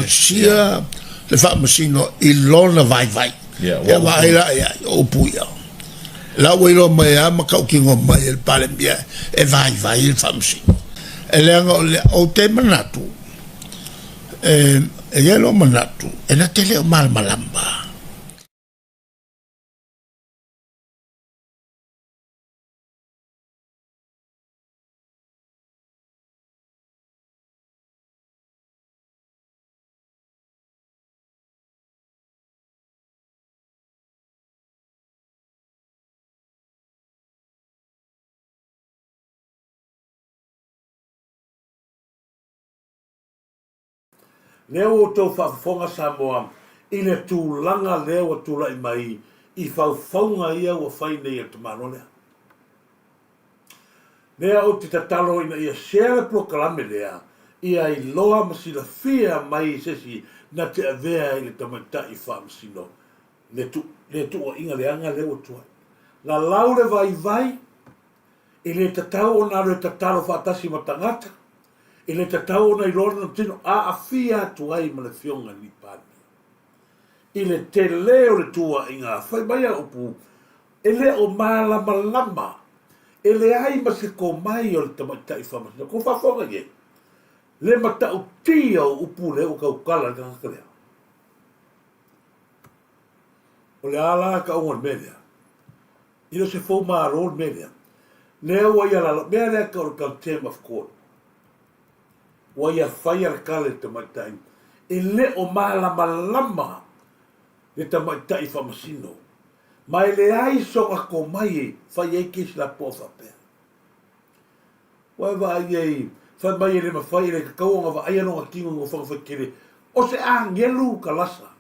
sia le famsino il lona vai ya vai la o puia la welo mai ama ka kingo mai el palemia e vai il famsi ele o te manatu e lo manatu e na tele o mal malamba leo o tau whaafonga Samoa, i le tūlanga leo o tūla i mai, i whauwhaunga ia ua whaine ia te mano lea. Lea o te tatalo ina ia share proklame lea, ia i loa masila fia mai sesi na te avea i le tamaita i whaamasino. Le tu o inga leanga leo tua. Nga lau le vai, i le tatau o naro e tatalo whaatasi matangata, i le tatau o na i lona no tino a fia tuai ma le fionga ni pani. I le te leo le tua inga, whai mai a upu, e le o malama, e le ai ma se ko mai o le tamaita i whamasino, ko whafonga ye. Le matau tia o upu le o kaukala le kaka lea. O le ala ka unga media. Ino se fau maa road media. Lea wa ia lala, mea lea ka o le contempt of court. Wa ia whai ala kale le tamaita i. E le o malama le tamaita i whamasino. Mai le ai soka ko mai e whai e kesi la po whapea. Wai wa ai e whai mai e le mawhai le kakaunga wa ai anonga kingo ngō whangwhakere. O se a ngelu kalasa.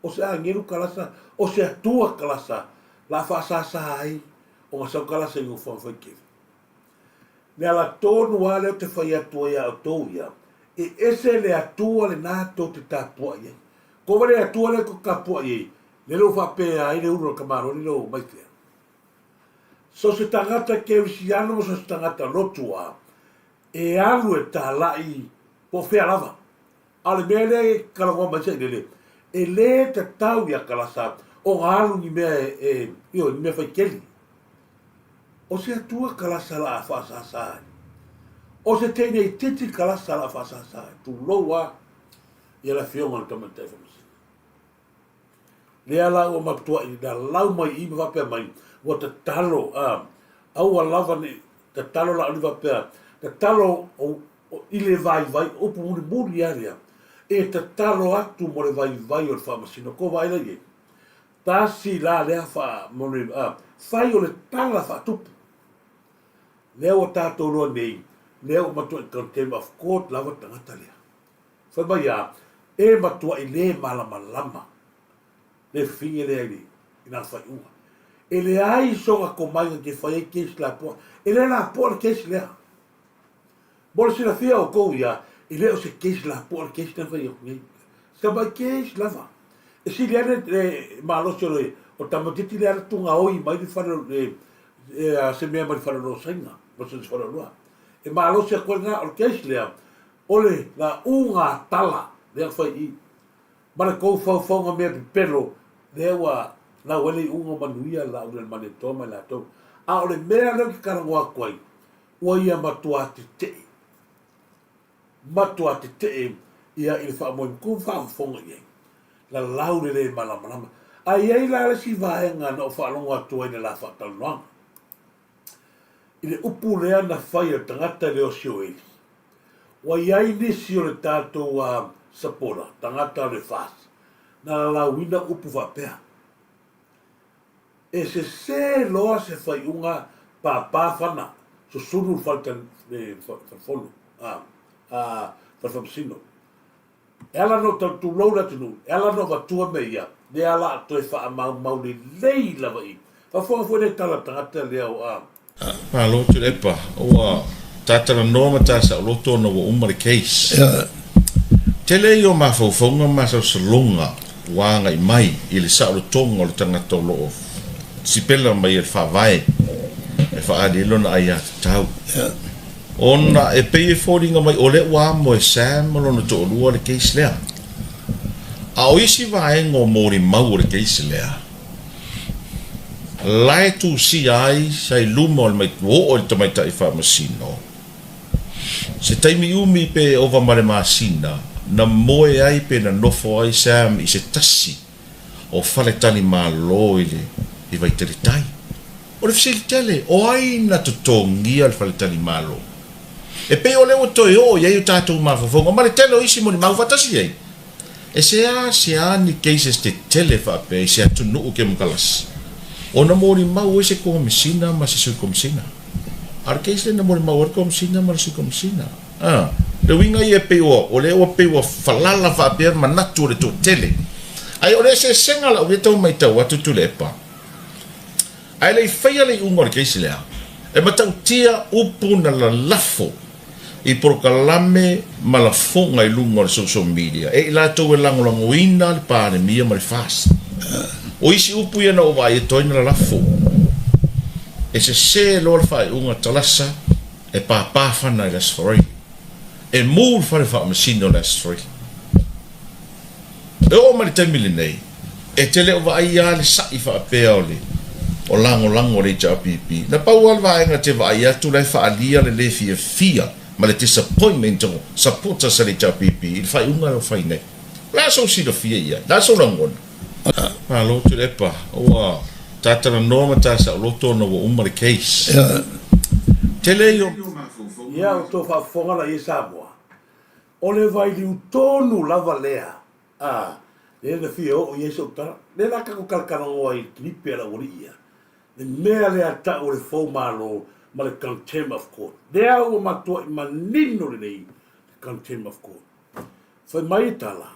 O se a ngelu kalasa. O se atua kalasa. La whaasasa ai. O ngā sau kalasa i ngō whangwhakere. Nea la tōnu wale o te whai atua ia o tōu ia. E ese le atua le nātou te tāpua ia. Ko wale atua le ko kapua ia. Le lo whapea ai le uro kamaro ni lo maitea. So se tangata ke wisiano mo so se tangata lotua. E alu e tā lai po whea lava. Ale mele kalagoa maisa i lele. E le te tau ia kalasa o alu ni mea ni mea whaikeli. O se atua kalasa la a whaasasai. O se teine i titi kalasa la a whaasasai. Tu loa i ala whionga na tamatai whamasi. Lea la o matua i da lau mai i ma whapea mai. Wa te talo, au a lava ni, te talo la aliva pea. Te talo o ile vai, opu muri area. E te talo atu mo le vai o le whamasino. Ko vai la ye. Tasi la lea wha, mo le, whai o le tala wha tupu. Lea o tātou roa nei, lea o matua i contempt of court lava tangata lea. Whai mai a, e matua i le malama. Le finge lea ni, ina whai unga. E le ai songa ko mai ke whai kesi la poa. E le la poa le kesi lea. Mora sina fia o kou ia, e leo se kesi la poa le kesi na whai o ngai. Sa mai kesi lava. E si lea le maalosi o tamatiti lea le tunga oi mai di whara se mea mai whara no sainga. Mosa di whara loa. E maalosi a koe ngā o kesi lea, ole la unga tala lea whai i. Mana kou whauwhaunga mea pipero, lea wa na wele unga manuia la ule mane toma la tau. A ole mea leo ki karangoa kwai, ua ia matua te te. Matua te te ia ili wha moim kum whaafonga iei. La laure le malama. A iei la le si vaenga na o whaalonga atua ina la whaataluanga. Ile upu lea na whai o tangata leo sio eli. Wa iei nisi o le tātou sapora, tangata o le whaas. Na la wina upu whapea. E se loa se whai unga pāpāwhana, so sunu whaltan whanu, whalwhamsino. E ala no tau laura tunu, e ala no watua me ia, ne ala atoe wha mauli lei lava i. Whawhonga fwene tala tangata leo Pā lotu lepa, oa tātara nōma tāsa o loto na wa umare case. Tele i o mawhauwhaunga masau salonga, wānga i mai, i le sa o le tonga o le tangata o loo. Sipela mai e whawai, e whaadilo na ai ata tau. Ona e pei e whoringa mai o le wā mo e Sam malona to olua le keisi lea. A o isi wae ngō mōri mau o le keisi lea. Lai tu si ai sai luma o le mai o le tamaita i whamasino. Se taimi umi pe o wamare masina, na moe ai pe na nofo ai Sam i se tasi o whale tani malo i le i vai tele tai. O le fisili tele, o ai na tutongia le whale tani malo. E pe o leo toi o, iei o tātou mawhawhonga, ma le tele o isi mo ni mawhatasi iei. E se a ni cases te tele whape, se a tunu u ke mkalasi. O na mori mau e se komisina, ma se sui komisina. Ar case le na mori mau e komisina, ma le sui komisina. le winga ia pe o le o pe o falala fa pe manatu le to tele ai o le se senga la o to mai tau atu tu le pa ai le faia le ungo ke sile e matau tia upuna la lafo i prokalame malafonga i lunga le social media e la to lango ina le pa le mia ma le fast o isi upu ia na o vai e toina la lafo e se lo fai unga talasa e pa fana i las free e mul fai fa masino las free e o mari temili nei e tele o vai ia le sa i fa peole o lango le JPP na pa wal vai nga te vai atu le fa alia le fia ma le disappointment o supporta sa le JPP il fai unga lo fai nei la so si do fia ia la so langon lo tu le pa o tata na norma tasa lo to no umar case tele yo ia o to fa fonga la Samoa o le vai li utonu lava lea le na fia o yeso ta le la ka ko kalkana o ai klipe la ia le mea le ata o le fo malo ma le contempt of court le au matua i manino le nei contempt of court foi mai tala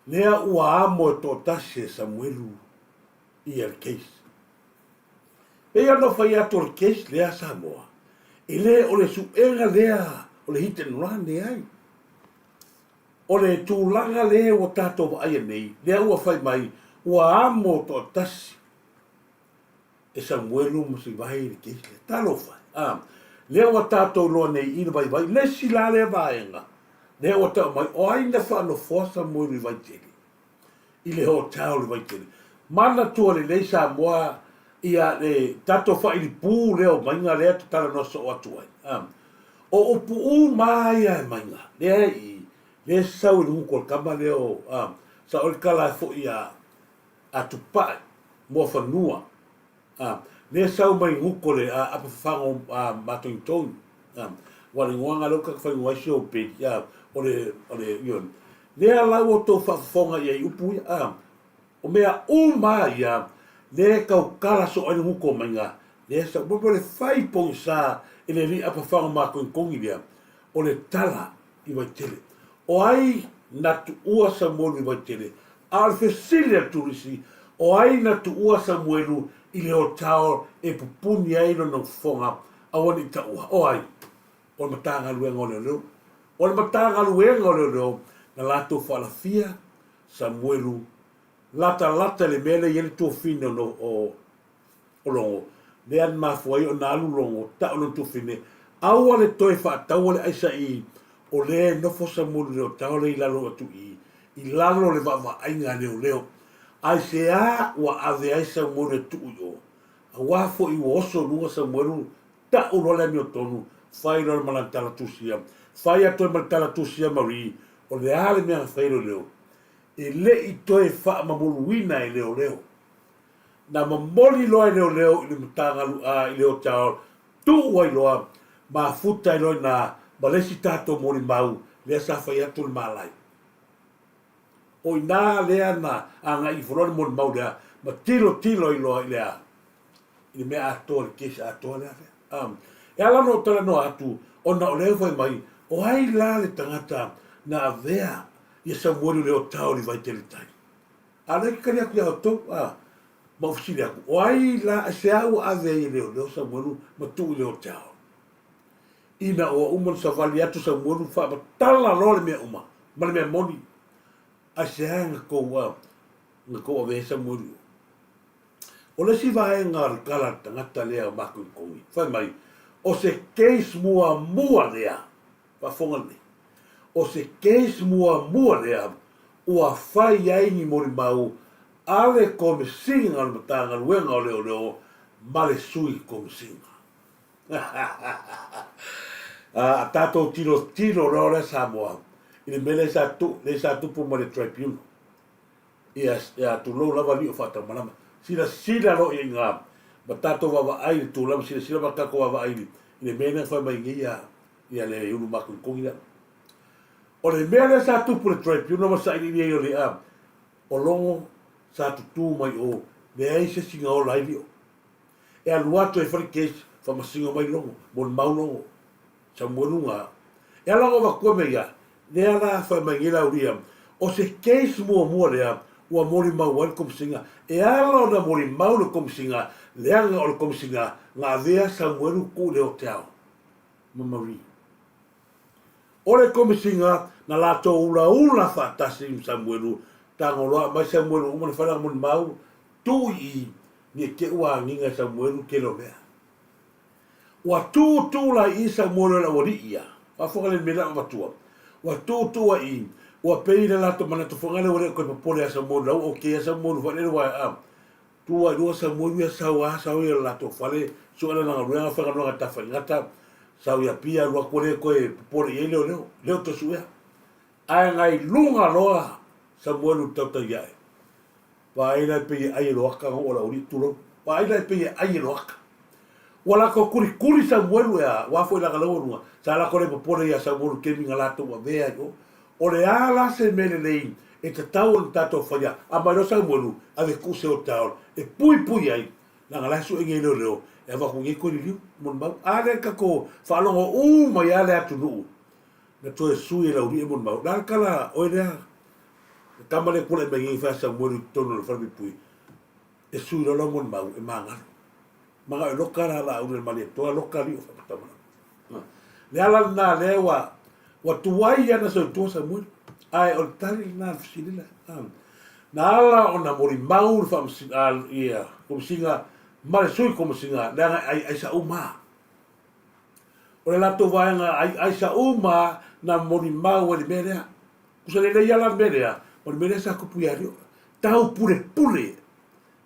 lea ua amo to tashe Samuelu i el case e no fai ato el case lea Samoa ele o le suenga lea o le hit and run le ai o le tūlanga le o tato wa aia nei lea ua fai mai ua amo to tashe e Samuelu masi vai le case le talo fai lea ua tato loa nei ina vai le sila le vaenga lea ua tau mai o aina wha no fua Samuelu i vai tele i le ho tau le vai tele mana tua le Samoa ia le tato fa i pu leo mainga le atu tala no so atu ai o upu u mai ai mainga le i le sau lu ko kama leo sa o kala fo ia atu pa mo fa nua le sau mai huko le a fango matung ton wale ngwanga lo ka fa ngwa show pe ya ole yon le ala o to fa fonga ia upu o mea mai ia le kau kala so ai huko manga le sa bo le fai pon sa ele li apa fa ma kon kongilia o le tala i vai tele o ai na tu ua Samuelu i vai tele al fesilia turisi o ai na tu ua Samuelu i le o tao e pupuni ai no fonga a wani ta ua o ai o le matanga luenga o leo o le matanga luenga o leo na lato falafia Samuelu lata le mele yele to fine no o longo le an mafuai o na alu longo ta o to fine aua le toi fa tau le aisa i o le no fo Samuelu le tau le ilalo atu i lalo le va ainga leo ai se a wa ave ai Samuelu tu yo a wa fo i oso lunga Samuelu ta o le mi tonu fai lo malantala tusia fai a to malantala tusia mari o le ale me fai leo e le i toe wha mamuluina i leo. Na mamoli loa i leo i le mtanga i leo tau, tu wai loa, ma futa i loa na malesi tato mori mau, lea sa whai atu le malai. O i nā lea na, anga i whanoni mori mau lea, ma tilo i loa i lea, i le mea atoa le kesa atoa lea. E ala no tala no atu, o na o leo whai mai, o hai la le tangata na avea, ia Samuelu leo tau li vai tele tai. Ala ki kari aku ia to, ma ufisili aku. O ai la se au ave i leo Samuelu ma tu leo tau. Ina o umon sa vali atu Samuelu fa ma tala lole mea uma, ma le mea moni. A se a nga kou ave Samuelu. O le si vae ngā kala tangata lea mako i kongi. Fai mai, o se keis mua lea, pa fonga nei. O se keis mua lea, ua fai ai ni mori mau, ale kome singa al matanga luenga o leo, male sui kome singa. Tato tiro rao le Samoa, i le mele sa tupu ma le tribunal. Ia tu lo lava li o fata malama. Sila lo i ngā, ma tato wawa aili tu lama, sila makako wawa aili. I le mele fai mai ngia, ia le unu mako i kongi o le mea le sa tupu le tribunal ma sa ini o le o longo sa tutu mai o le ai se singa o lai lio e aluato e fari kes fa ma singa mai longo mon mau longo Samuelu nga e ala o va ko me ya le ala fa mai ila uria o se case mua lea ua mori mau ai komisinga e ala o na mori mau le komisinga le anga o le komisinga ngā vea Samuelu ku leo te ao mamari o le komisinga na lato ula whaatasi Samuelu tangoloa mai Samuelu umane whananga mori mau tu i ni ke ua nginga Samuelu ke lo mea ua tu la i Samuelu la wari ia whafonga le mena matua ua tu i ua pei le lato mana to fongale wale ko popole asa mo lau o ke asa mo fa le wa am tu wa do asa mo ya sa ya lato fale so ala na ruanga fa no ngata fa ngata sa ya pia ru ko le ko popole ele le to suya ai ngai lunga loa sa mo lu tata ya wa ila pe ai lo ka o la uri tulo wa ila pe ai lo ka wala ko kuri sa mo ya wa fo la ga lo sa la ko le popole ya sa mo ke mi ngalato wa vea yo o le ala se mele lei e te tau o tato whaia a mai no Samuelu a ve kuse o tau e pui ai na ngala su inge leo e waku nge kori liu mon mau a le kako whalongo mai ale atu nuu na to e sui la uri e mon mau na kala o rea e kamale kula e mengi wha Samuelu tono le whalmi pui e sui la mon mau e mangaro manga e loka la ure mali e toa loka liu whakatamana le ala na lewa wa tuai ana so to Samuel ai o tali na fsilila na ala ona mori maur fam al ia como singa mal sui como singa na ai sa uma o la to vai nga ai sa uma na mori mau le merea usa le ya la merea o merea sa kupuario tau pure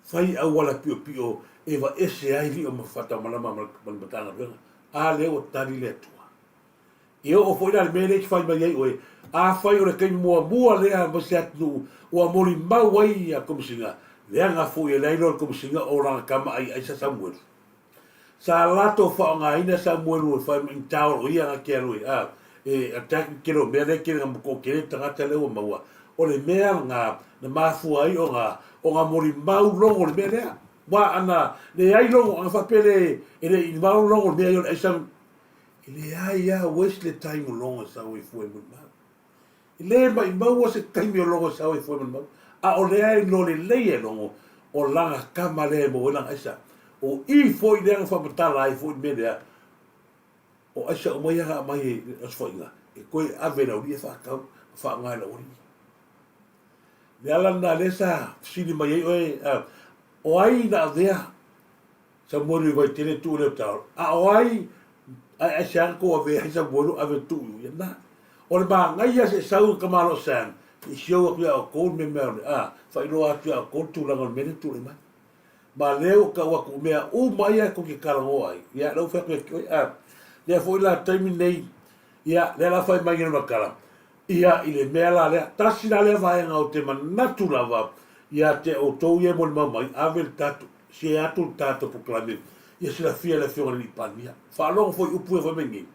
fai a wala pio e va ese ai li o mafata malama malbatanga a le o tali le io o foi dal mele que fai mai oi a fai o que mua le você atu o amor mau ai a como singa le anga foi le no como singa o la kama ai sa Samuel sa lato fa nga ina Samuel o fai in tau o ia que oi e attack que lo mele que ngam ko que tanga tele o maua o le mea nga na mafu ai o nga mori mau longo le mele wa ana le ai longo nga fa pele ele mau longo le mele ai sa ile ai wes le time longo sa o foi mo ma ile mai mau se time longo sa o foi mo ma a o le ai no le le longo o langa kamale mo langa isa o I foi le fa batala ai foi media o isa o mai ha mai as foi nga e koi avena o dia fa nga la ori le ala na le sa sini mai o ai na dea sa mo ri vai tele tu le tal a o ai ai siang ko ave sa bolu ave tu ya na o le ba ngai ya se sau ka malo san i sio ko ko me me fa ilo atu ko tu la me tu le mai ba leo ka wa ku me o mai ko ki kala ai ya lo fa ko ya foi la terminei ya le la fa mai no kala ia ile me la le tasi la le vai nga o te manatu la va ya te o to ye mo mai ave tatu se atu tatu proclamer ia se la fia le fiona ni pania fa long foi upu e mengi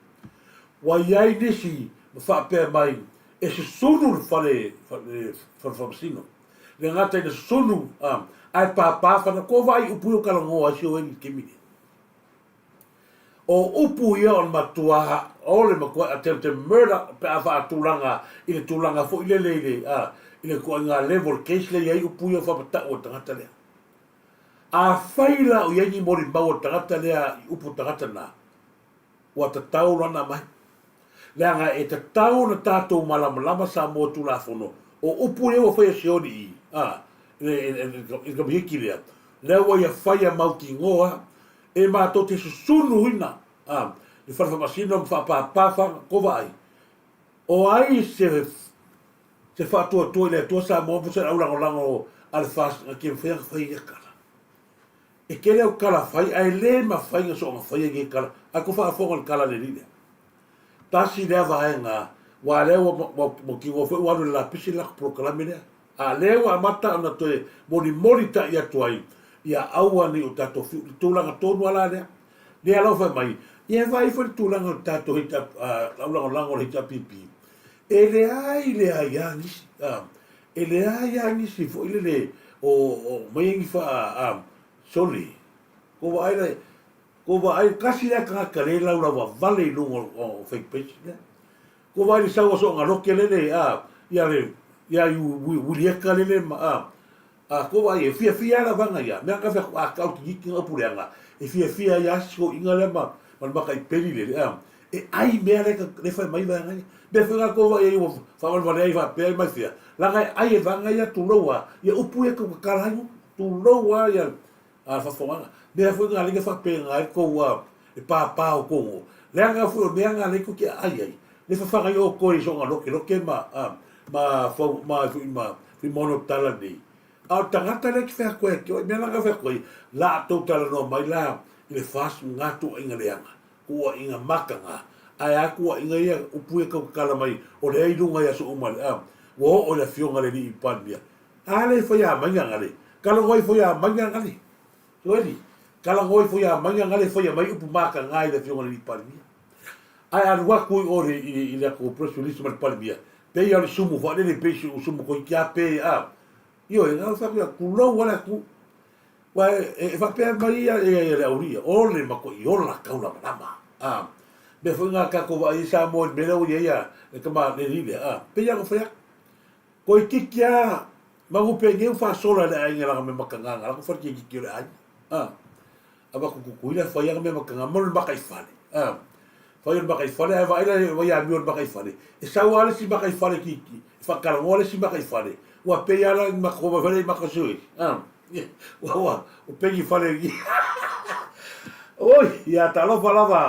wa yai disi fa pe mai e se sunu fale sino le ngata de sunu ai pa fa na ko vai upu o kala ngo asio en kimini o upu ia on matua o le mako attempt murder pe fa tulanga ile tulanga fo ile ile ko nga level case le ia upu ia fa pata o tangata le a faila o yangi mori mau tangata lea upu tangata na wa ta tau lana mai leanga e ta tau na tatou malama sa mo tu la fono o upu le o fai sioni i e ka bihiki lea lewa ia fai mau ki ngoa e ma to te susunu ina le farfa masino mfa pa ko vai o ai se fa tu le to sa mo pu se au lango al fas ke fai ka e kele o kala fai ai le ma fai so ma fai nge kala a ko fa fo kala le lile tasi le va nga wa le mo ki wo fo wa la pisi la proclame le a le wa mata na to mori ta ia tuai ia aua ni o tato tu la to no ala le ala fa mai ia vai fo tu la tato hita la hita pipi e le ai ni si fo ile o mai ngi fa soli ko vai kasi la ka kale la ura va vale no o fake page ne ko vai le sau so ngaloke le ia le ia ulieka le ko vai e fia la vanga ia me ka fa ka ki ki pulenga e fia ia so inga le ma ka i peli le e ai me le fa mai vanga be fa ko vai e fa vai va pe mai fia la ai e vanga ia tu loa ia upu e ko kala tu loa ia fa fonga me fa nga le fa pe nga ko wa e pa o ko le nga fu me nga le ko ki ai le fa o ko i so ngaloke ma fi mono tala ni a tangata le ki fa ko e me nga fa ko la to tala no mai la le fas ngatu inga leanga ko inga makanga ai aku inga ia upu e ko kala mai o le ilunga ia so uma wo o le fionga le ni palmia ale fa ya manga ngale kala ngoi fa ya manga ngale Tueli, kala ngoi fo ya manga ngale fo ya mai upu maka ngai le fionga le ni palmia ai arwa ku ore i le ko presuliso mal palmia pe ya le sumu fa le pe sumu ko kia pe io e nga fa ku lo wala ku wa e fa pe mai e le auria o le ma ko i ola ka una mama be fo nga ka ko va i sa mo me lo ya e kama le rile pe ya ko fa ko i kikia ma ko pe ngeu fa sola le ai ngala me makanga ngala ko fa ki ki le ai aba ku ila fa ya me makanga mo le bakai fale fa ya bakai fale va ila va ya mi bakai fale e sa wala si bakai fale ki fa kala wala si bakai fale wa pe ya la ma ko va fale ma ko sui wa o pe ki fale ki oi ya ta lo fa lava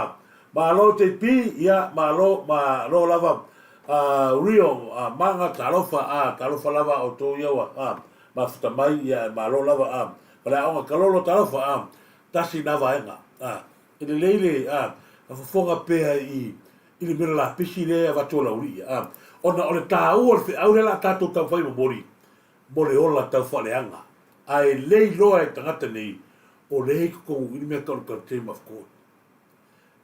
ma lo te pi ya ma lo lava rio manga talofa lava o to ia ma futa mai ya ma lo lava para o kalolo talofa tasi na vaenga ele leile fonga pe i le mera la pisi le va tola uri ona ole tau o fe au la tato tau fai mo mori ola tau fale anga ai lei loa e tangata nei o le ko i me ka ka te ma ko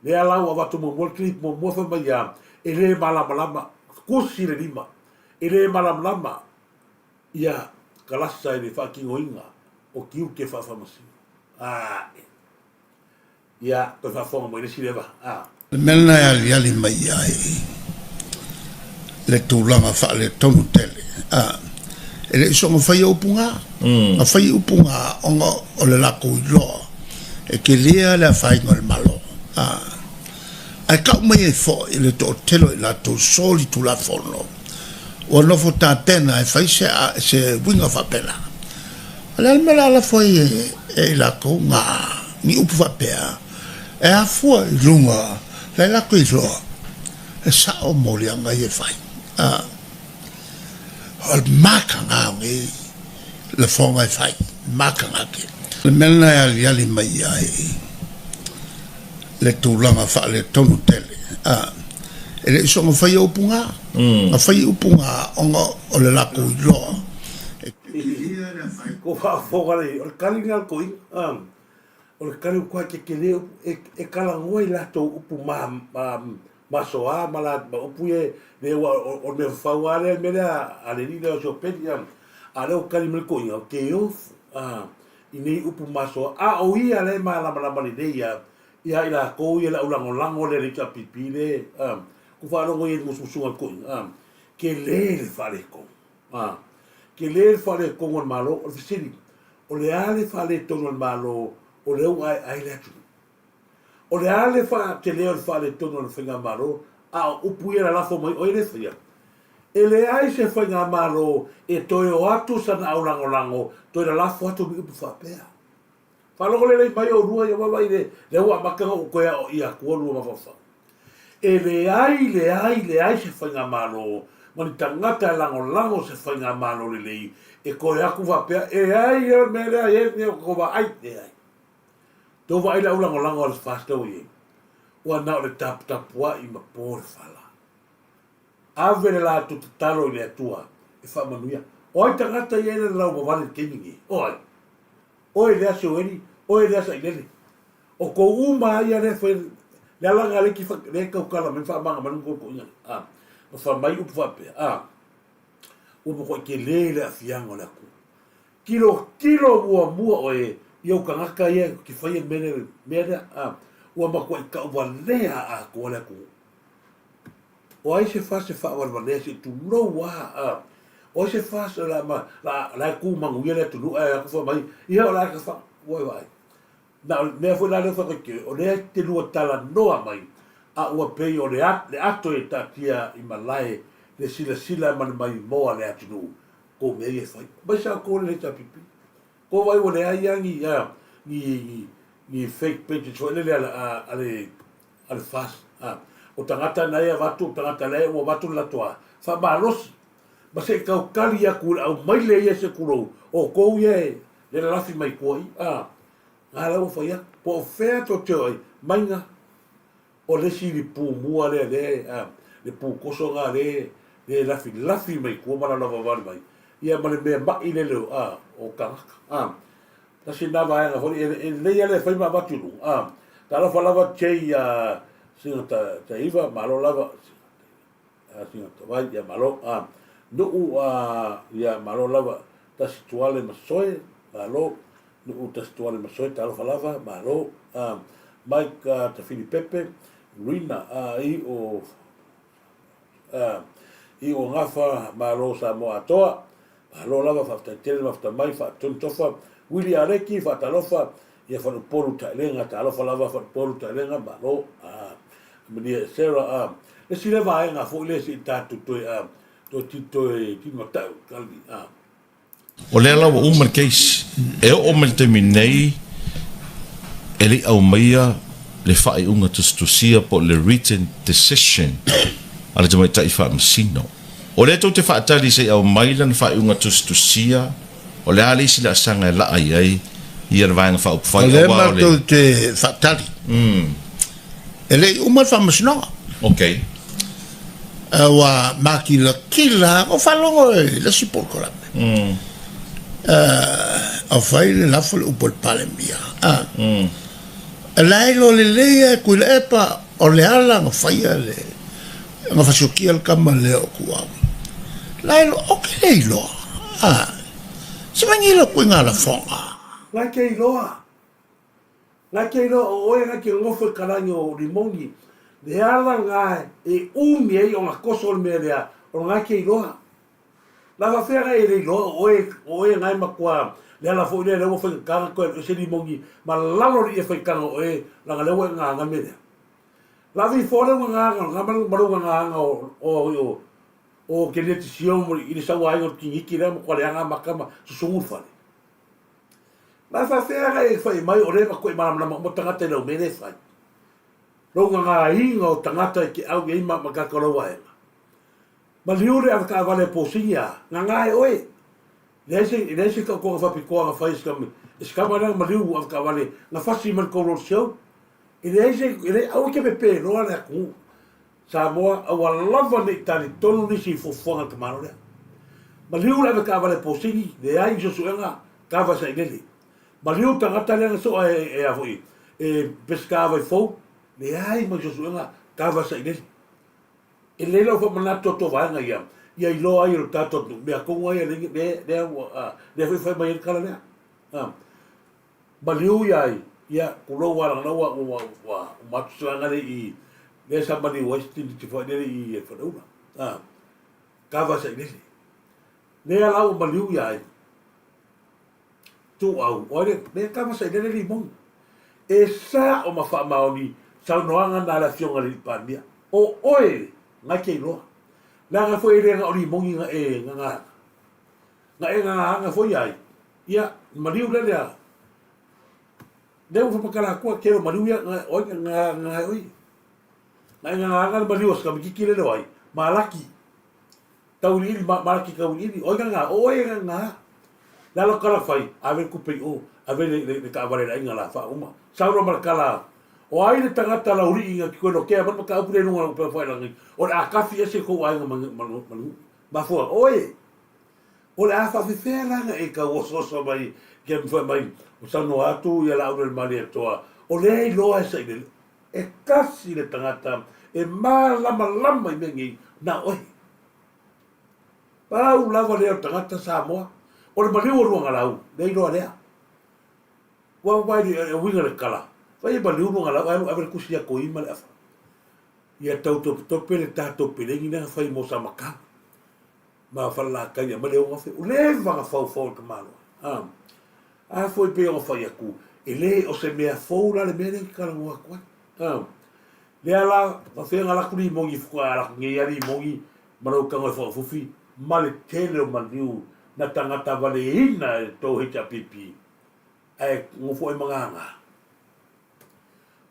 le ala o va to mo clip mo fa mai ya ele malama kusi le lima ele malama ia kalasa ele fa ki ngoinga o kiu ke fa masi ia ko fa fo mo le sileva melna ya li mai ai le tulanga fa le tonu tele ele so mo fai upunga a fai upunga o le lako lo e ke lia la fai ngol malo ai ka mai fo ele to telo la to soli tu la fono o no fo ta tena e fai se winga fa pela ala mela la foi e la ko nga ni upu fa pea e a fo lunga la ko lo e sa o moli anga e fai al makanga ngi le fonga e fai makanga ke le melna ya li mai ai le tulanga fa le tonu tele ele so mo fai upunga a fai upunga o le lako lo ko fa fogale o kalinga ko o kali ko ke le e kala ngoi la to upu ma soa mala upu e le o me fa wale me la ale ni le so pedia ale o kali me ko ke o ini upu ma so o ia le mala ni ia ia ila ko ia la ulango le rika pipile ku fa no ngoi mo susunga ko ke le fale ko ke le fale ko ngol malo o fisiri o le ale fale to ngol malo o le ai le atu o le ale fa ke le fale to ngol finga malo o puera la fo mai o le fia ele ai se finga malo e to o atu sana ulango to la fo atu bi fa pea falo le mai o rua ia vai le wa makanga o ko ia ko rua ma fa ele ai se finga malo mani tangata lango se whainga mano le lei, e koe aku wapea, e ai e mea e ne ko wa ai te ai. Tō wa ila ulango lango alas whastau i e. Ua nao le tapua i ma pōre whala. Awere la tu te talo i le atua, e whamanuia. Oi tangata i ene lau mawale keningi, oi. Oi lea se oeri, oi lea sa i lele. O ko uma ia le whae, le alanga le ki le kaukala, me whamanga manungo ko inga. O fa mai upu fape o mo ko ke lele a fianga la ku kilo mua o yo kangaka ye ki fai mene o ma ko ka wa lea a ko la ku o ai se fa wale se tu no wa o se fa la ku mangu ile tu no ku fa mai ia la ka fa wai na me foi la le fa ke o le te lu tala noa mai a ua pei o le ato e tatia i malai le sila man mai moa le atu ko me e fai ba sa ko le tapipi ko vai o le ai angi ya ni fake page so le ale fast o tangata na ia watu tangata le o watu la toa fa balos ba se ka kali aku au mai le ia se kulo o ko ye le lafi mai ko ala o fa ya po fe to toi mainga o le si li pu mua le pu koso nga le lafi mai kua mana lava wale mai. Ia male mea mai le leo, o karaka. Ta si na vai anga hori, le ia le whaima watulu. Ta la lava chei, singa ta iwa, malo lava, singa ta vai, ia malo, nuu, ia malo lava, ta si tuale masoe, malo, nuu ta si tuale masoe, ta la lava, malo, Mike ta Filipepe, Rina i o ngafa malo Samoa toa malo lava fa tele ma fa mai fa tontofa Willie Areki fa talofa ia fa polu ta lenga talofa lava fa polu ta lenga malo menia Sarah e si leva nga fo le si tatu to tito e ki mata kalbi o le ala o man case e o man terminei ele au maia le fai unga tustusia po le written decision ala te mai tai wha masino. O le tau te wha atari se au mailan fai unga tustusia o le ali sila asanga la ai ai i ar vanga wha upwhai o le marto te wha atari ele umar wha masino ok wa maki la kila o whalongo e le si porkorame a whai le lafa le upol palemia Lailo le leia kui le epa o le ala nga whaia le nga whasokia le kama le o kuau. Lailo o ke leilo. Si mangila kui ngā la whonga. Lai ke iloa. Lai ke iloa o oe nga ke ngofu karangi o limoni. Le ala ngā e umi ei o ngā koso le mea lea o ngā ke iloa. La whawhera e le iloa oe ngai makua le ala fo le lewa fai kanga koe se limongi ma lalo ri e fai kanga oe langa lewa ngā ngamere. La vi fo lewa ngā maru ngā o ke leti siomori i le sawa aingo tingiki rea mo kwa le anga makama susungur fale. La whawhera e fai mai o rewa koe maramana mo tangata leo mene fai. Ronga ngā inga o tangata ki au i ma kakarawa e. Ma liure a ka vale posinga ngā e oe. Nese ka ko fa pikoa fa iskam iskama na maliu af ka vale na fasi man ko ro show ele au ke pepe no ala ku Samoa au lava ni tani tonu ni si fo fonga ka maro le maliu la ka vale posini de ai so suenga ka va sa ngeli maliu tanga tale so e avoi pescava fo de ai mo so suenga ka va sa ngeli ele lo fo manato to vanga ia ia i loa i o tato me a kongo ai le foi mai kala le baliu ai ia kulo wala na wa matu ngale i le sa mali west ti foi le i fa una kava sa ile le ala o baliu ai tu au ore le kava sa ile limon e sa o mafa maoni sa no anga na la fiona li pandia o oe na ke loa Nanga foi le nga ori mongi nga nga foi ai ia mariu le ya deu fa pakala ko kero mariu ya nga oi nga mariu ska mi kile le ai malaki tauli malaki kauli oi nga la lo kala fai ave ku pe o ave le ka vale la nga la fa uma sauro markala o ai le tangata la uri inga ki kono ke man ka upure no pe fa la ngi o a kafi ese ko ai nga manu ba fo oe o la fa fe la nga e ka o so mai ke fa mai o sa no atu ya la ur mali toa o le lo ese e kasi le tangata e lama i mengi na oe pa u la vale o tangata Samoa o le mali o ruanga lau le lo lea wa vai e winga le kala Vai ba liu nga la ai ave kusia ko ima le afa. ia tau tope le tātou pelengi na whai mo sa maka. Ma whala kai a mare o ngawhi. O le vanga whau ka malo. A foi pe o whai aku. E le o se mea whau la le mea ki karangoa kwa. Le ala, ma whenga lakuri mongi whukua ala nge ari mongi marau kangoe whau fufi. Ma le tele o maniu na tangata wale ina e tau hita pipi. Ai ngofo e manganga.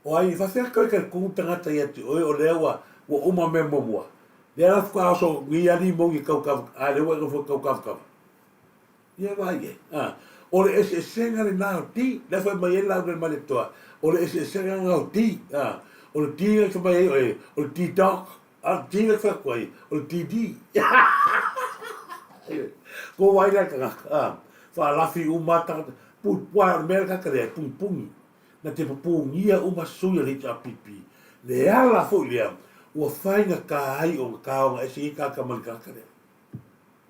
O ai whawhea koe kai kungu tangata i ati oe o lewa wa uma me momua. Le ala whukua aso ngi ari mongi kaukawa. A lewa e ngofo kaukawa. Ia vai e. O le ese senga le nao ti. Le whai mai e lau le male toa. O le ese senga ngao ti. O le ti le mai e. O le ti dog. Ti le whakua e. O le ti di. Ko wai la ka. Whaalafi umata. Pua mea kakarea pungi. Na te papungia umasui le ta pipi. Le ala fo lea. Ua whainga ka ai o kaonga ese i kakamani kakarea.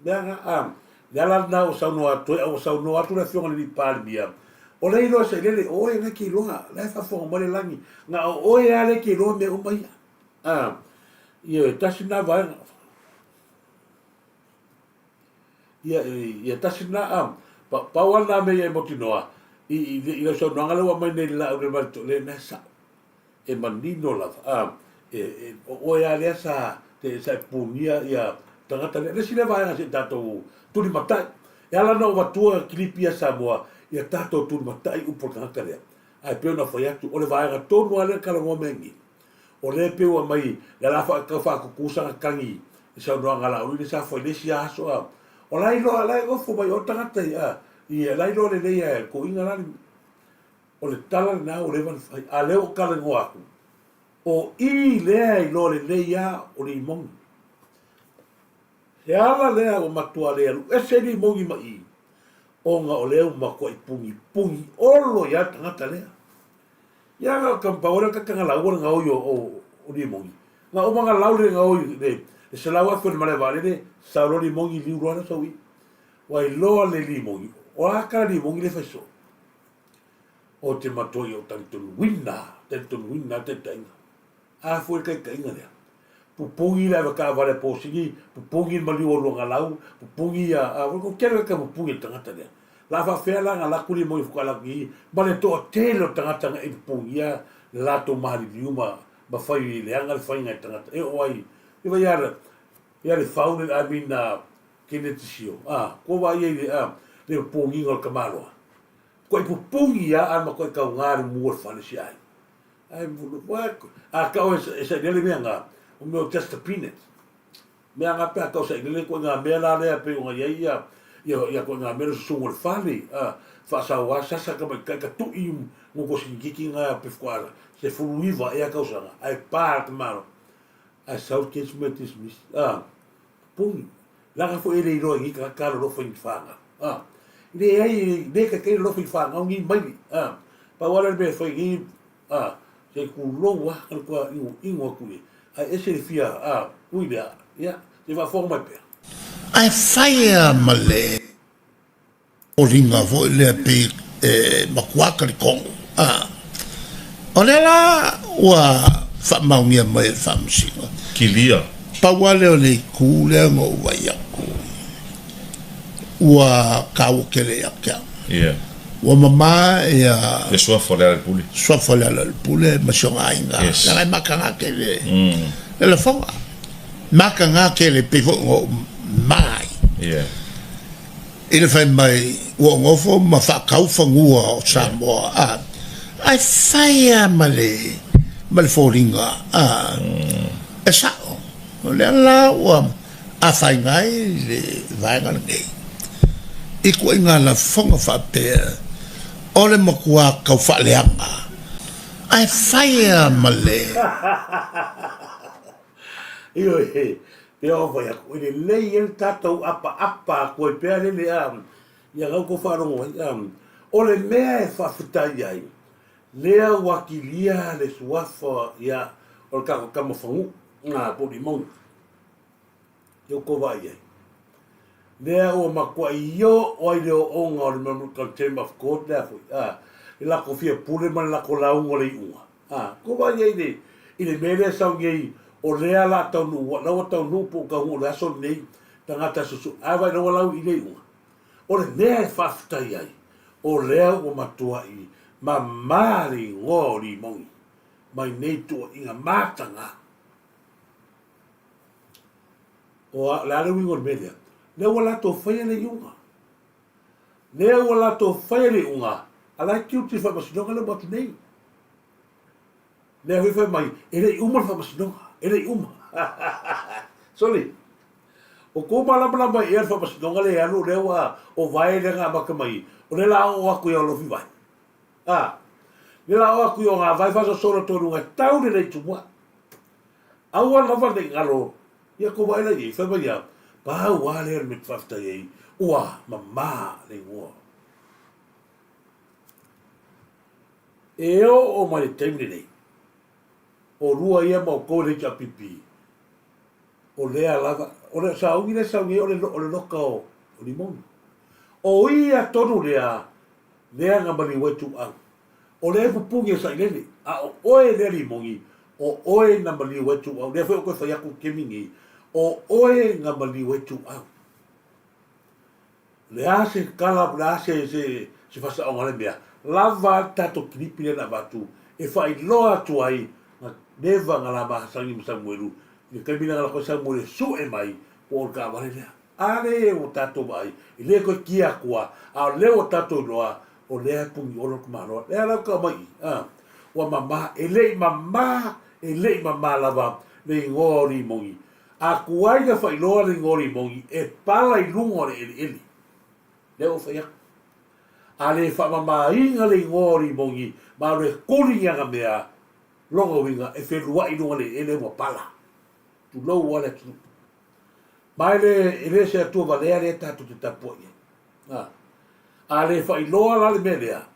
Mea nga le ala na o sauno atu, o sauno atu le fionga ni pāli mia. O le ilo se lele, oe na ki loa, le whafonga mare langi. Nga oe ale ki loa me umai. Ia tasi na vaenga. Ia tasi na Paua na me e moti noa. I le so nanga lewa mai nei la ure marito le nesa. E manino lava. Oe ale sa te sa punia ia tangata le. Resi le vaenga se tatou tuli matai. E ala na o watua Turisi Samoa. Ia tatou tuli matai upo tangata lea. Ai peo na whai atu. O le vaenga tonu ale karangoa mengi. O le peo a mai. Le la whakakusanga kangi. E sa noanga la uri le sa whai lesi aso a. O lai loa lai ofo mai o tangata ia. Ia lai loa le leia ko inga lani. O le tala na o le van whai. A leo karangoa aku. O I lea I loa le leia o le imongi. He ala lea o matua lea lu. E se ni mongi ma I. O nga o leo mako I pungi. Olo ya tangata lea. Ia nga kampaora kakanga lau nga oi o ni mongi. Nga o mga lau le nga oi le. E se lau afu le male vale le. Sa lo ni mongi liu roana sa ui. Wai loa le li mongi. O aka li mongi le faiso. O te matoi o tantun wina. Tantun wina te tainga. A fu e kai kainga lea. Pupungi la ka vale posingi, pupungi mali o longa lau, pupungi ko kero ka pupungi tangata le. La fa fela nga la kuli mo fu kala ki, bale to telo tangata nga pupungi la to mari liuma, ba fai le anga fai nga tangata. E oi, e vai ara. Ya le fauna I mean kinetisio. Ko vai le pupungi ngol kamalo. Ko pupungi ma ko ka ngar mo fa le sai. Ai wa ka o se le nga o meu just a peanut. Mea ngā pēr kau sa ingile ko ngā mea la lea pe o ngā ia ko ngā mea sungo le whale. Whaasa wa sasa ka mai kai ka tui ngoko singiki ngā pe whaara. Se furu iwa ea kau sanga. Ai pāra te maro. Ai South Kids Metis. Pungi. Langa fo ere iroa ngi ka karo rofo i whaanga. Ine ai ne ka kei rofo i whaanga o ngi maili. Pa wala me fo ngi se kuloa kua ingoa kule. Ai ese le fia uida ya te va forma pe ai faia male o ringa vo le pe makuaka le kongo o le la wa fa maungia mai fa msinga Kilia. pa wale o le kule ngo wa yaku wa kau kele yakia Yeah. wa mama ya Le soa fole al puli. so fola le pule ma songa inga Yes. la makanga kele le fonga makanga kele pe vo mai Yeah. ele fai mai o ngofo ma fa kau fangua o Samoa ai fai male mal foringa e sa o le la o a fai ngai le vai ngai e ko inga la fonga fa pe ole makua kau fa leanga ai fai male io pe o vai ko le lei el tato apa ko pe le ia ga ko fa ro o le mea e fa futai ai lea wakilia le suafa ia o ka mo fangu nga po di mon yo ko vai ai lea o makua io o ile o nga o le Chamber of Court lea fu la ko fia pule man la ko la un o le unga ko vai ai ile mele sa ngai o lea la tau nu wa lawa tau nu po ka hu la so nei tangata susu ava no lau I nei unga o le lea e whaftai ai o lea o matua I ma mari ngori mongi mai nei tua inga matanga o la le wingo media le wala to fai le unga le wala to fai le unga ala kiuti fa masidonga le batu nei le hui mai ele uma fa masidonga ele uma sorry o ko mala mala mai e fa masidonga le anu le wa o vai le nga maka mai o le la o aku yo lo fi vai le la o aku yo nga vai fa so solo to nga tau le tumwa awa la va de ngalo ia ko vai le fa mai ya pa wa le mit fafta ye ua mama le wo e o mai temne nei o rua ia mo ko le pipi o le lava o le saungi o le loka o limon o ia tonu le nga mali wetu ang o le pupungi sa ilele a o oe le limongi o oe nga mali wetu ang le foi ko fa yaku kemingi o oe nga mali wetu ang le ase kala le ase se fasa o ngale mea lava tato kripi na batu e fa iloa tu ai neva ngala bahasangi Samuelu ni kamina ngala ko Samuel su e mai por ka vale ale o tato mai ile ko kia kwa a le o tato loa o le pungi o lo kumano le ala ka mai wa mama ele mama lava le ngori mongi a kuai ga fa iloa le ngori mongi e pala I lungo le ele le o fa ya ale fa mama inga le ngori mongi ma le kuringa ga mea longo winga e whenua I lunga le ele wa pala tu lau wale tu mai le ele se atua valea le tatu te tapo a le wha I loa la le melea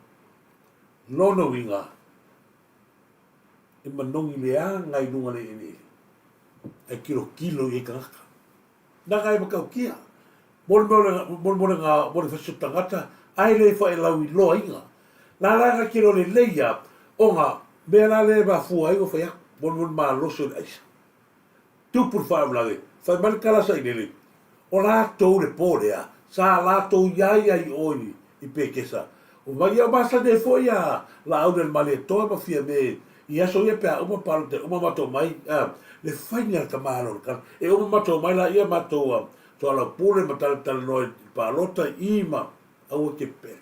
lono winga e manongi lea ngai lunga le ele e kilo I kangaka nanga e makau kia mole fasio tangata ai le wha e lau I loa inga la langa kilo le leia o nga mea la le ba fua I o whaiak mon ma loso le aisa tu por fa blave fa mal kala sa ile o la to le polea sa la to ia I oi I pekesa o vai a basa de foia la au del male to ma fia me ia so ia pe uma parte uma mato mai le fainga ka malo ka e uma mato mai la ia mato to la pure matal tal no pa lota ima au ke pe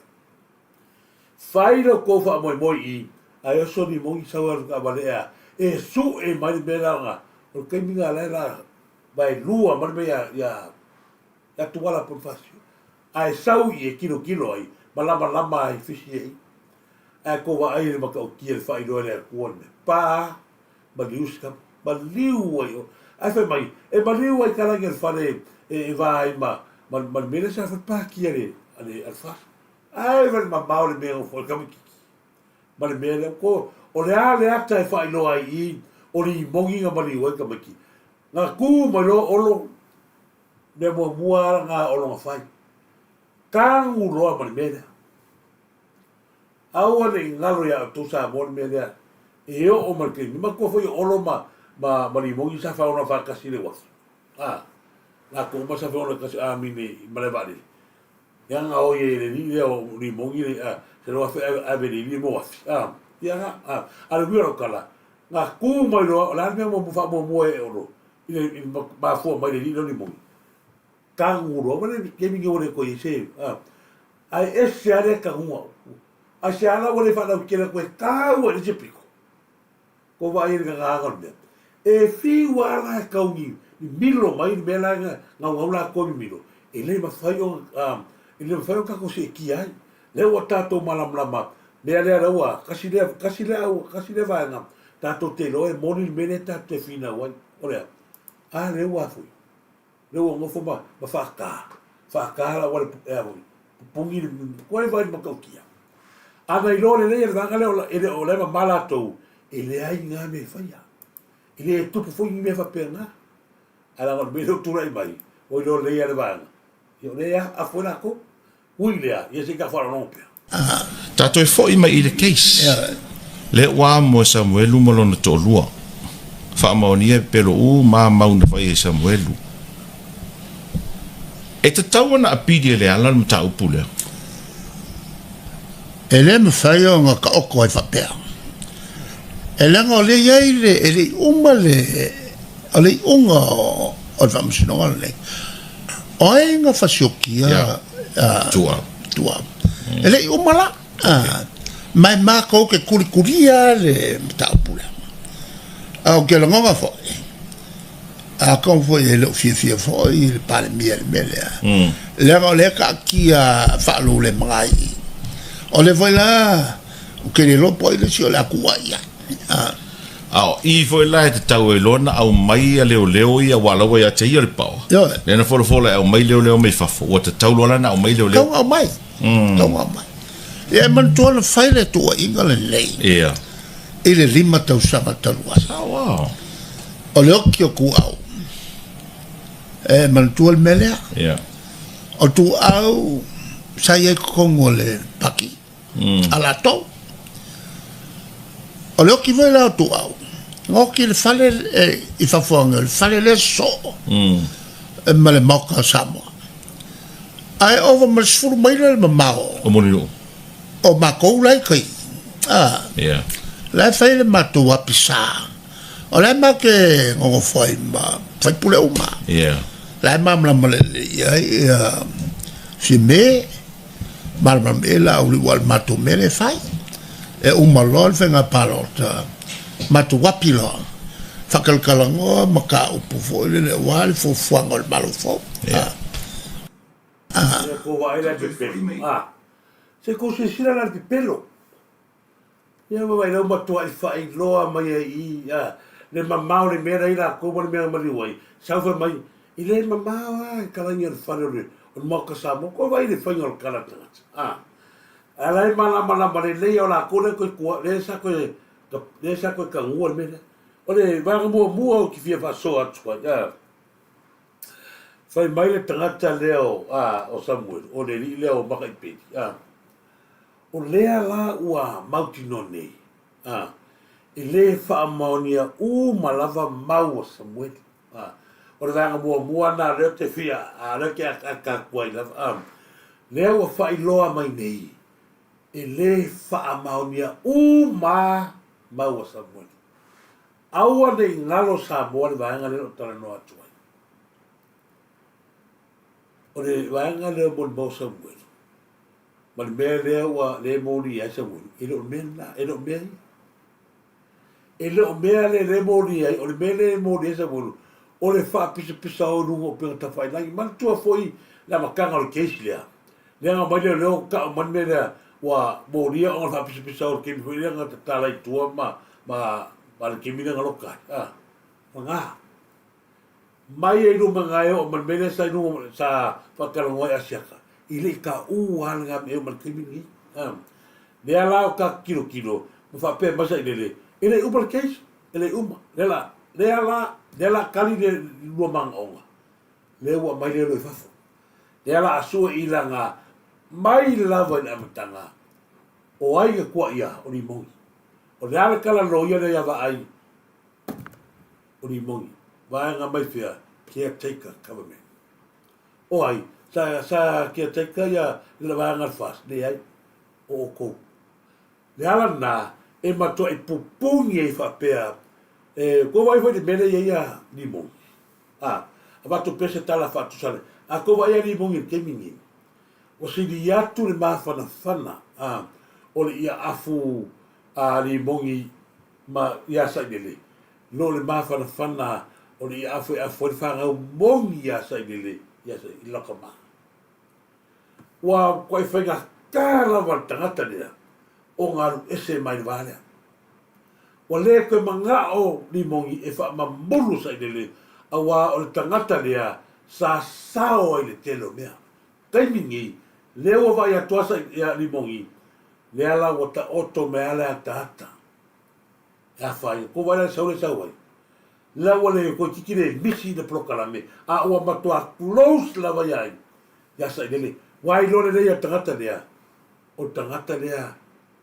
failo ko fa moi I ai so ni mo I sa ka valea e su e mai belanga o que minga la vai lua mar me ya tu wala por fácil ai sau e kilo ai malama ai fisi ai ko va ai ma ka ki el fai do le ko pa baliuska baliu ai fa mai e baliu ai kala ngel fale e vai ma me sa fa pa ki ale alfa ai va ma maule me o fo ka mi me le ko o le ata e fai lo ai o li mongi nga mali wai ka maki nga ku ma lo olo ne mo mua nga olo nga fai kangu roa mali mele awa le ngalo ya tu sa mon mele e o marke ni ma ko foi olo mali mongi sa fa ona fa kasi le was la ko ma sa fa ona kasi mini male vale yang o ye le ni o li mongi se lo fa ave li mo was ya al viro kala nga ku mai lo la me mo fa mo e oro ile ba fo mai le ni mo kangu ro ba le ke mi ngore ko ise ai esse are ka un a se ala vole fa la ke la ko ta o le pico ko va ir ga ga e fi wala ka un milo mai me la nga la ko milo ele ma fa yo ele fa yo ka ko se ki ai le o tato malam lama me ale rawa kasi le va nga tato te lo e moni mene tato te fina wai ora le wa fu le o ngo foma ma fa la wala pungi ko e vai ma ka kia ana I lo le va nga le o le ma mala to ele ai nga me fa ya ele tu fu me fa pena ala va me lo tu rai mai o lo le ya le va yo le ya afona ko uilea ia se ka fara no pe tato e foi mai I le case le wa mo Samuel mo lona to lua whaamaonia pelo ma mauna whai e Samuelu. E te tau ana apidi e le ala ma ta upu lea. E le me whai o ngā ka oko ai whapea. E langa o le iai le, e le uma le, o le unga o whamusinonga le. O e ngā whasiokia, Tua. E le uma la, mai mako ke kurikuria le ta upu lea. Au ke la ngonga fwoi. A kon fwoi e lo fia fwoi, le pale mia le mele. Langa o le ka ki a whaalu le mai. O le fwoi la, o ke le lopo i le si o le akua ia. Ao, i foi la te tau e lona au mai a leo i a walawa i a te i le pao. Lena fola au mai leo mai fafo. O te tau lona na au mai leo. Tau au mai. E man tua na whaile tua inga le nei. Ia. I le 5 tau sama taluasa. Wow. O le oki o ku au. E man tua le melea. Ia. O tu au sai e kongo le paki. Ala tau. O le oki vai la tu au. Ngoki le fale i fafuanga, le fale le so. E ma le mauka Samoa. Ai ova ma sfuru mai le mamao. O moni no. O makou lai kai. Ia. Lai fai le matu apisa. O lai ma ke ngongo fai ma. Fai pule uma. Ia. Lai ma mla male iai. Si me. Marma me la uli wal matu mele fai. E uma lol venga parota. Matu wapi lo. Whakalkalangoa maka upu fo le wali fo fuangol malu fo. Ia. Ko vai la pe pelo. Se ko se sira la pe pelo. Ia vai la ma tua i fai loa mai i le mamau le mera ira ko mo le mera mari wai. Sa fa mai i le mamau ai kala ni le fare le o mo ka sa mo ko vai le fai ngol kala tanga. Ala mala le o la ko le ko le sa ko ka ngol mera. O le va mo ki fia fa so atu ya. Fai mai le tangata leo o Samuel, o le li leo maka i peti. O lea la ua mautino nei. I le whaamaonia malava mau o Samuel. O le vanga mua na reo te fia, reo ke a kuai lava. Lea ua whailoa mai nei. I le whaamaonia mau o Samuel. Aua nei ngalo Samoa le vanga leo tala noa tuai. O le vanga leo mo Samuel. Ma le mea leo wa le mori ai Samuel. E lo mea. E lo mea le mori ai. O le mea le mori ai Samuel. O le wha pisa o rungo o pinga tawhai langi. Man tua foi la makanga o le keisi lea. Lea nga mai leo ka o man mea lea wa mori ai o le wha pisa o le kemi. Foi lea nga te tala i tua ma le kemi nga loka. Ma ngā. Mai e runga ngai o man mea sa rungo sa whakarangoa e asiaka. I le ka uanga me o malkimini. Lea lao ka kilo. Mo whapea masa i lele. I le uma le keisi. I le uma. Lea la kali le lua manga onga. Lea ua mai lelo i fafo. Lea la asua i la ngā. Mai lava i amatanga. O ai ka kua ia o ni mongi. O lea la kala loia le iawa ai. O ni mongi. Vaenga mai fia. Caretaker government. O ai. Sa caretaker ia le vaenga fast. Le ai. O ko. Le ala na. E matua i pupungi e whapea. Ko vai foi de mele ia ni mongi. Avato pese tala fatu sale. A ko vai ni mongi ke mingi. O si di atu le mafana fana. O le ia afu ni mongi ma ia sa dele. No le mafana fana o le ia afu le fanga mongi ia sa dele. Ia sa ilaka ma. Wa ko foi ga kala wa tangata dea. O ngaru ese mai vale. Wa le ko manga o ni mongi e fa mamulu sa dele. Awa o le tangata lea sa sao i le telo mea. Kai mingi, leo vai atua sa ni mongi. Lea la wata oto mea lea tata. Ea fai, ko vai la saure sa wai. La wale ko kikire misi de prokalame. A ua matua close la vai ai. Ya sa dele. Wai lore lea tangata lea. O tangata lea.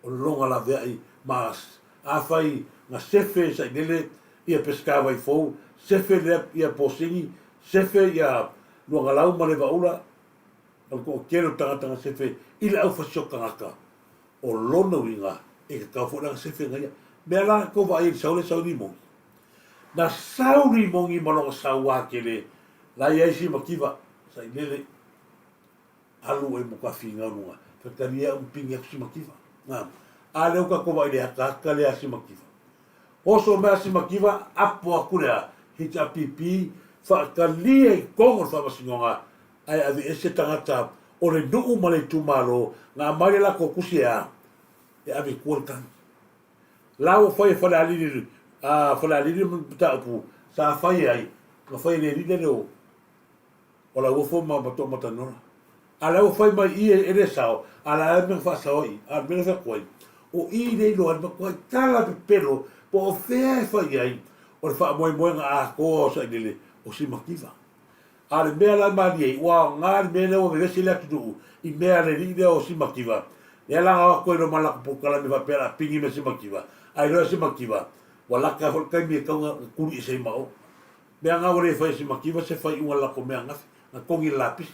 O longa la vea i mas. A fai na sefe sa dele. ia peska vai fou sefe le ia posingi sefe ia luanga lau ma le vaula ko kero tanga sefe ila au fasioka ngaka o lona winga e ka kau fona sefe ngai me ala ko vai sauli mo na sauli mongi malonga sawa kele la ia si makiva sai lele alu e mo ka finga nua ka lia un pinga si makiva na ale o ka ko vai le ka le si makiva oso me si makiva apo akura hita pipi fa ka lia ko fa masinga ai ave ese tangata o le nuu ma le tumalo ngā mai la ko kusia e ave kuotan lao foi fa la lili fa la lili mta pu sa fai ai no foi le lili no o la wo fo ma to mata no ala wo foi mai e le sao ala me fa sao i a me fa koi o i le lo al ko tala pe pelo po fe fa ai o fa moi nga ko sa lili o si makiva ale mea la mali wa ngal mele o vese la tu I mea le ide o si makiva e la ko no mala po kala me va pera pingi me si makiva ai lo si makiva wala ka hol kai me ka kuri se mao me nga ore fa si makiva se fa un la ko me nga na kongi lapis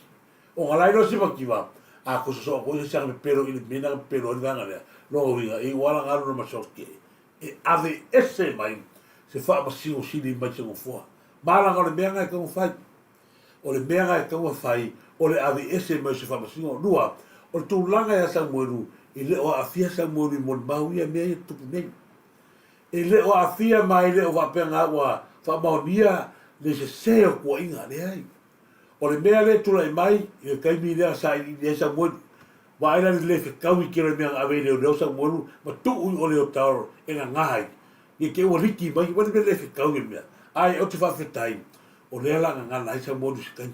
o ngala lo si makiva a ko so ko se me pero il me na pero nga nga lo vinga e wala nga no ma sorke e ave esse mai se fa ma si o si di mai se go fo mala nga le me nga ko fa o le mea ngai kaua whai, o le awe ese mai se whamasingo rua, o le tūlanga ia sa mueru, i le o awhia sa mueru i mon mau ia mea i tupu nei. I le o awhia mai le o wapea ngā ua whamaunia le se seo kua inga le ai. O le mea le tula i mai, i le kaimi lea sa i le sa mueru, wa aina le fe kaui kira mea awe leo sa mueru, ma tuu o leo taoro e ngā ngāi. I ke ua riki mai, wale me le fe kaui mea. Ai, o te whawhetai, o le la nga nai sa modu skan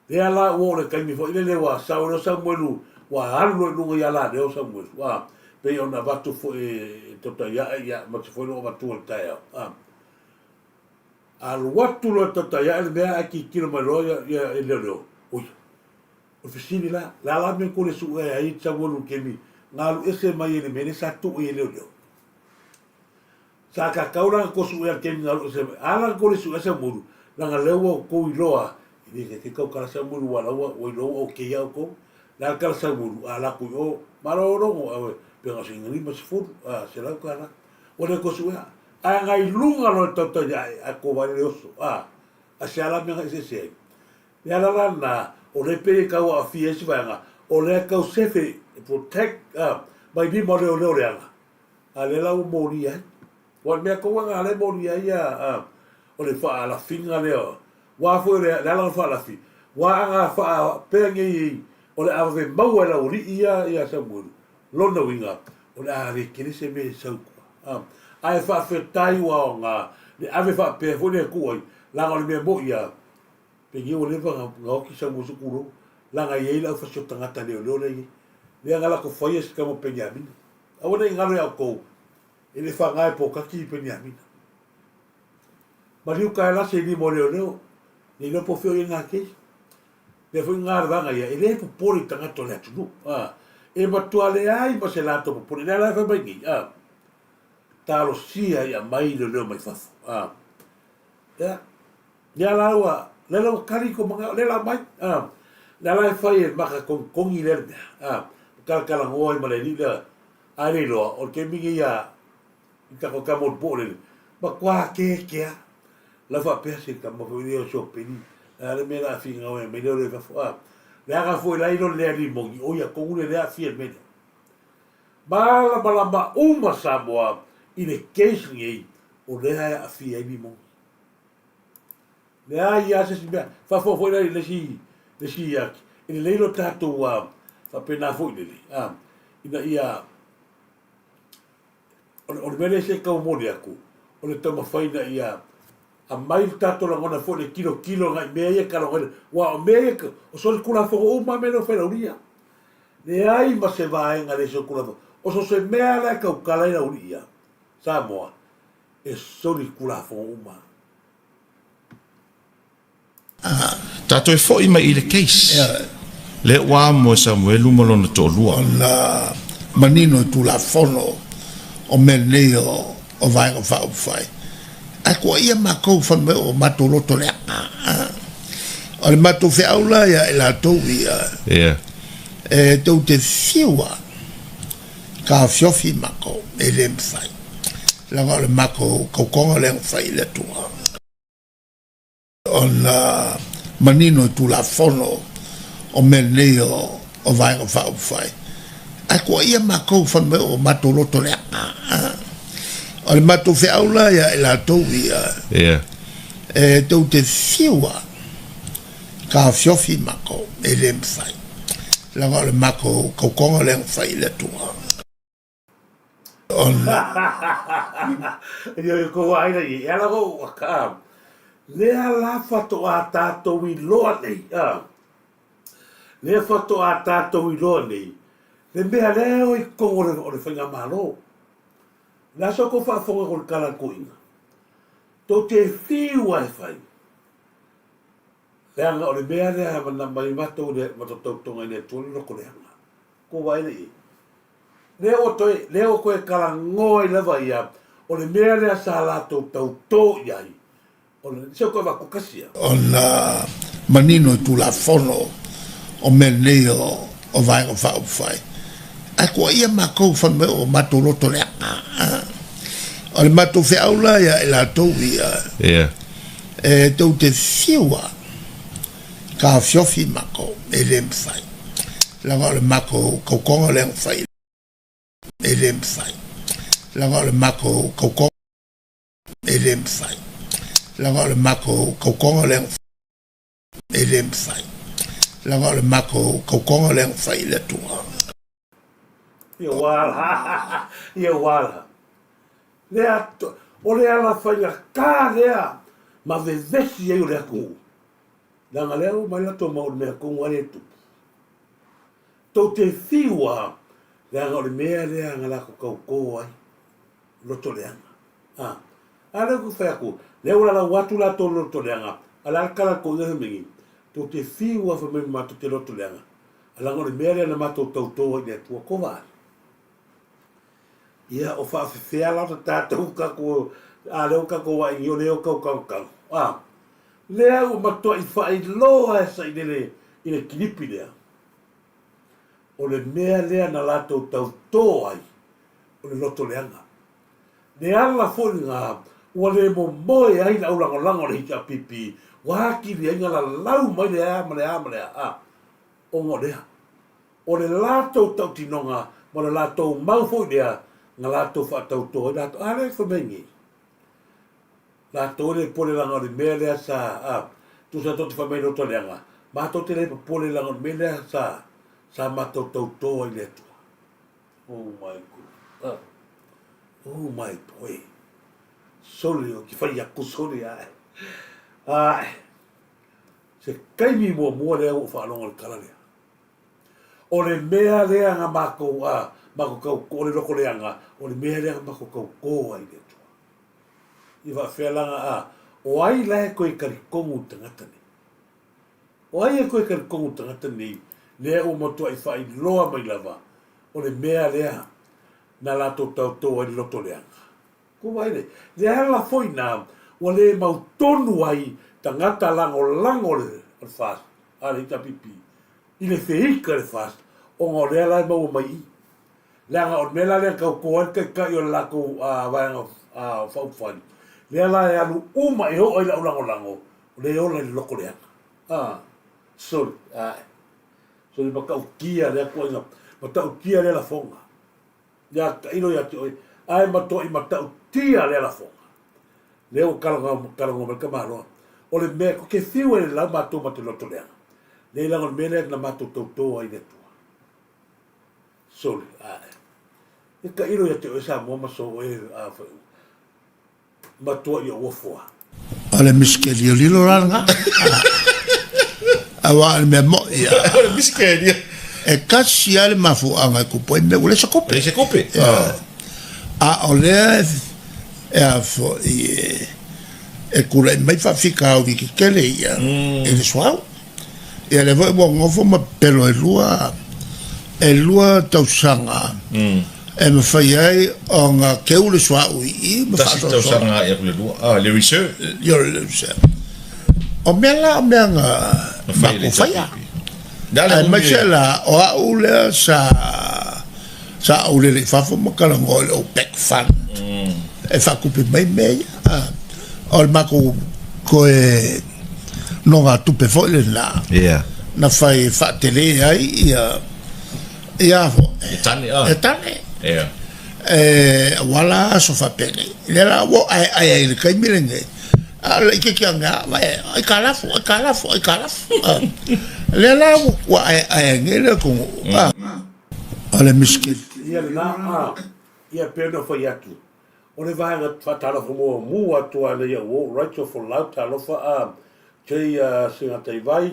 le la o le kai mi fo le wa sa o sa modu wa halu no ya la de o sa modu wa pe ona vatu fo e tota ya ma fo no vatu ta ya al watu lo tota ya le a ki kilo ma lo ya le lo oi o fisini la me ko le su e ai sa modu ke mi ngalu ese mai le me sa tu e le lo sa ka kaura ko su e ke ngalu ese ala ko le su ese modu langa lewa ko i loa i ke kau kala sa muru wala o i loa o ke iau ko la kala sa muru ala ku o maro rongo awe pe nga singa lima se furu se lau kala o le ko suea a ngai lunga lo toto ya a ko vale oso a se ala me se se ya la na o le pe kau a fie si vanga o le kau sefe protect by di mo le anga a le la mo ri ai wa me ko nga le mo ri ai o le wha la finga leo. Wa fo le la wha la fi. Wa anga wha pengi o le ave mau la uri ia sa muru. Lona winga o le ave kene se me sau. Ai wha fetai wa nga le ave wha pe fo le kuai la o le me mo ia. Pengi o le wha nga ki sa musu kuro. La nga ye la fa so tangata leo le. Le nga la ko foi es kamo penyamin. A wona ngalo ya ko. Ele fa ngai po kaki penyamin. Mariu ka la se ni mo leo ni no po fio nga ke le foi nga ranga ia ele po pori tanga to le tu e ma tu ale ai ma se la to po pori la fa mai ta lo sia ia mai leo mai fa ya la wa le lo kari ko manga le la mai la la fa e ma con i le ka la ngoi ma le ni la ai lo o ke mi ia ka ko ka mo po le ma kwa ke la fa pese ka mo video so peni ale me la finga o me le fa fa le aga foi la ilo le ali mo o ya ko le a fi me bala uma Samoa i le case ngi o le a fi ai mo le ai ya se fa fo foi le si ya i le lo tato fa pena foi le ina ia o le se ka mo le aku o le tama faina ia a mai tato la ngona fo le kilo ngai mea ka lo wa mea o so le kula fo o ma me no fe uria le ai ma se vai nga le so kula o so se mea la ka kala ina uria Samoa e so le kula fo o ma tato e fo i mai i le case le wa mo Samuel mo lo to lua la manino tu la fono o me leo o vai o fai ko ia mako fa me o mato loto le o le mato fe aula ya la to ia to te fiwa ka fiofi mako e le mfai la le mako ko konga le mfai le tua on manino tu la fono o meneo o vai o fa fai ko ia mako fa me o mato loto le o le mato fe aula ya la to ia to te fiwa ka fiofi mako e le mfai la le mako ko konga le mfai le tua on yo ko ai nei ala go ka le ala fato ata to wi lo nei le fato ata to wi lo nei le me ale o ko o le fanga malo la so ko fa fo ko kala kuina to te fi wifi le anga o le me ale na mai mato le mato to ngai le tu lo ko le anga ko vai nei leo koe kala ngoi lewa ia, o le mea lea sa lato tau tō iai, o le seo koe wako kasia. O na manino tu la fono, o meneo o vai o whao whai. Ko ia mako fa me o mato loto le o le mato fe aula ia la to ia. To te fiwa, ka fiofi mako e le mfai. La le mako ko konga le mfai. E le mfai la le mako ko e le mfai la le mako ko le e le mfai la le mako ko le mfai le tua ia wala le ato o le ala fai ka lea ma ve vesi e le ku la leo mai la to mo me ko wale tu to te fiwa le anga o le mea le anga la ko ai loto le anga ala ku fa ku le ora la watu la to loto le anga ala kala ko le mingi to te fiwa fa me ma to te loto le anga ala ngore mea le na ma to le tu ko va ia o fa fe ala ta to ka ko ale ka ko wa yo le ka le o ma to I fa I lo esa I le kilipi le o le mea lea na lato tau tō ai, o le loto leanga. Ne ala fōni ngā, ua le mo moe ai na ulangolango le hita pipi, waki le inga la lau mai le a, o ngō lea. O le lato tau tinonga, mo le lato maufo lea, ngā lato whaatau tō, lato ale whamengi. Lato le pole langa o le mea lea sa, tu sa toti whamei loto leanga, ma toti le pole langa o le mea lea sa mato tau tō I le tua. Oh my God. Oh my boy. Soli o ki whai aku soli ai. Ai. Se kaimi mua lea o whanonga le kala lea. O le mea lea ngā mako kau o le loko leanga. O le mea lea ngā mako kau kō ai le tua. I wa whelanga o ai lae koe karikongu tangatani. O ai koe karikongu tangatani. Lea o matua I whai loa mai lava, o le mea lea na lato tau tō ai loto leanga. Ko waile, lea la foi nā, o le mau tonu ai tangata lango le fast, a le itapipi. I le whihika le fast, o ngā lea lai mau mai I. Leanga o mea lea kau koan kai o lako vaianga whauwhani. Lea lai anu uma ho ai lau lango, le o le loko leanga. Sorry, so le makau kia le ko ina matau kia le la fonga ya ilo ya toi ai mato I matau tia le la fonga le o kalanga me kamalo o le me ko ke fiu le la mato mato loto le la on mele na mato to ai le tua so e ka ilo ya toi sa mo so e mato yo wofo ale miskeli lilo ranga awa me mo ya miskeli e kasi ale mafu anga ku pende ule se kope a ole e fo e kura mai fa fika o ki kele ya e le swau e le vo ngofo ma pelo e lua tausanga e me fai ai o ngā keule swa ui me Tasi tau sanga e kule lua. Le research. You're o mea ngā maku whaia. Ai mai se la o a ule sa ule le whafo makala ngoi o back fun. E whakupe mai mea. O le mako koe no ngā tupe foile na. Yeah. Na whai whaatele ai ia ho. E tane. E tane. Yeah. Wala so whapene. Lera wo ai le kai mirenge. Ala ike kia ngā, ai kalafu. Lera wa ai ngere kongo. Ale miskil. Ia le nā, ia pēna whai atu. O le vāenga whatalofa mua atu ana ia o Rachel for Love talofa kei singa tei vai,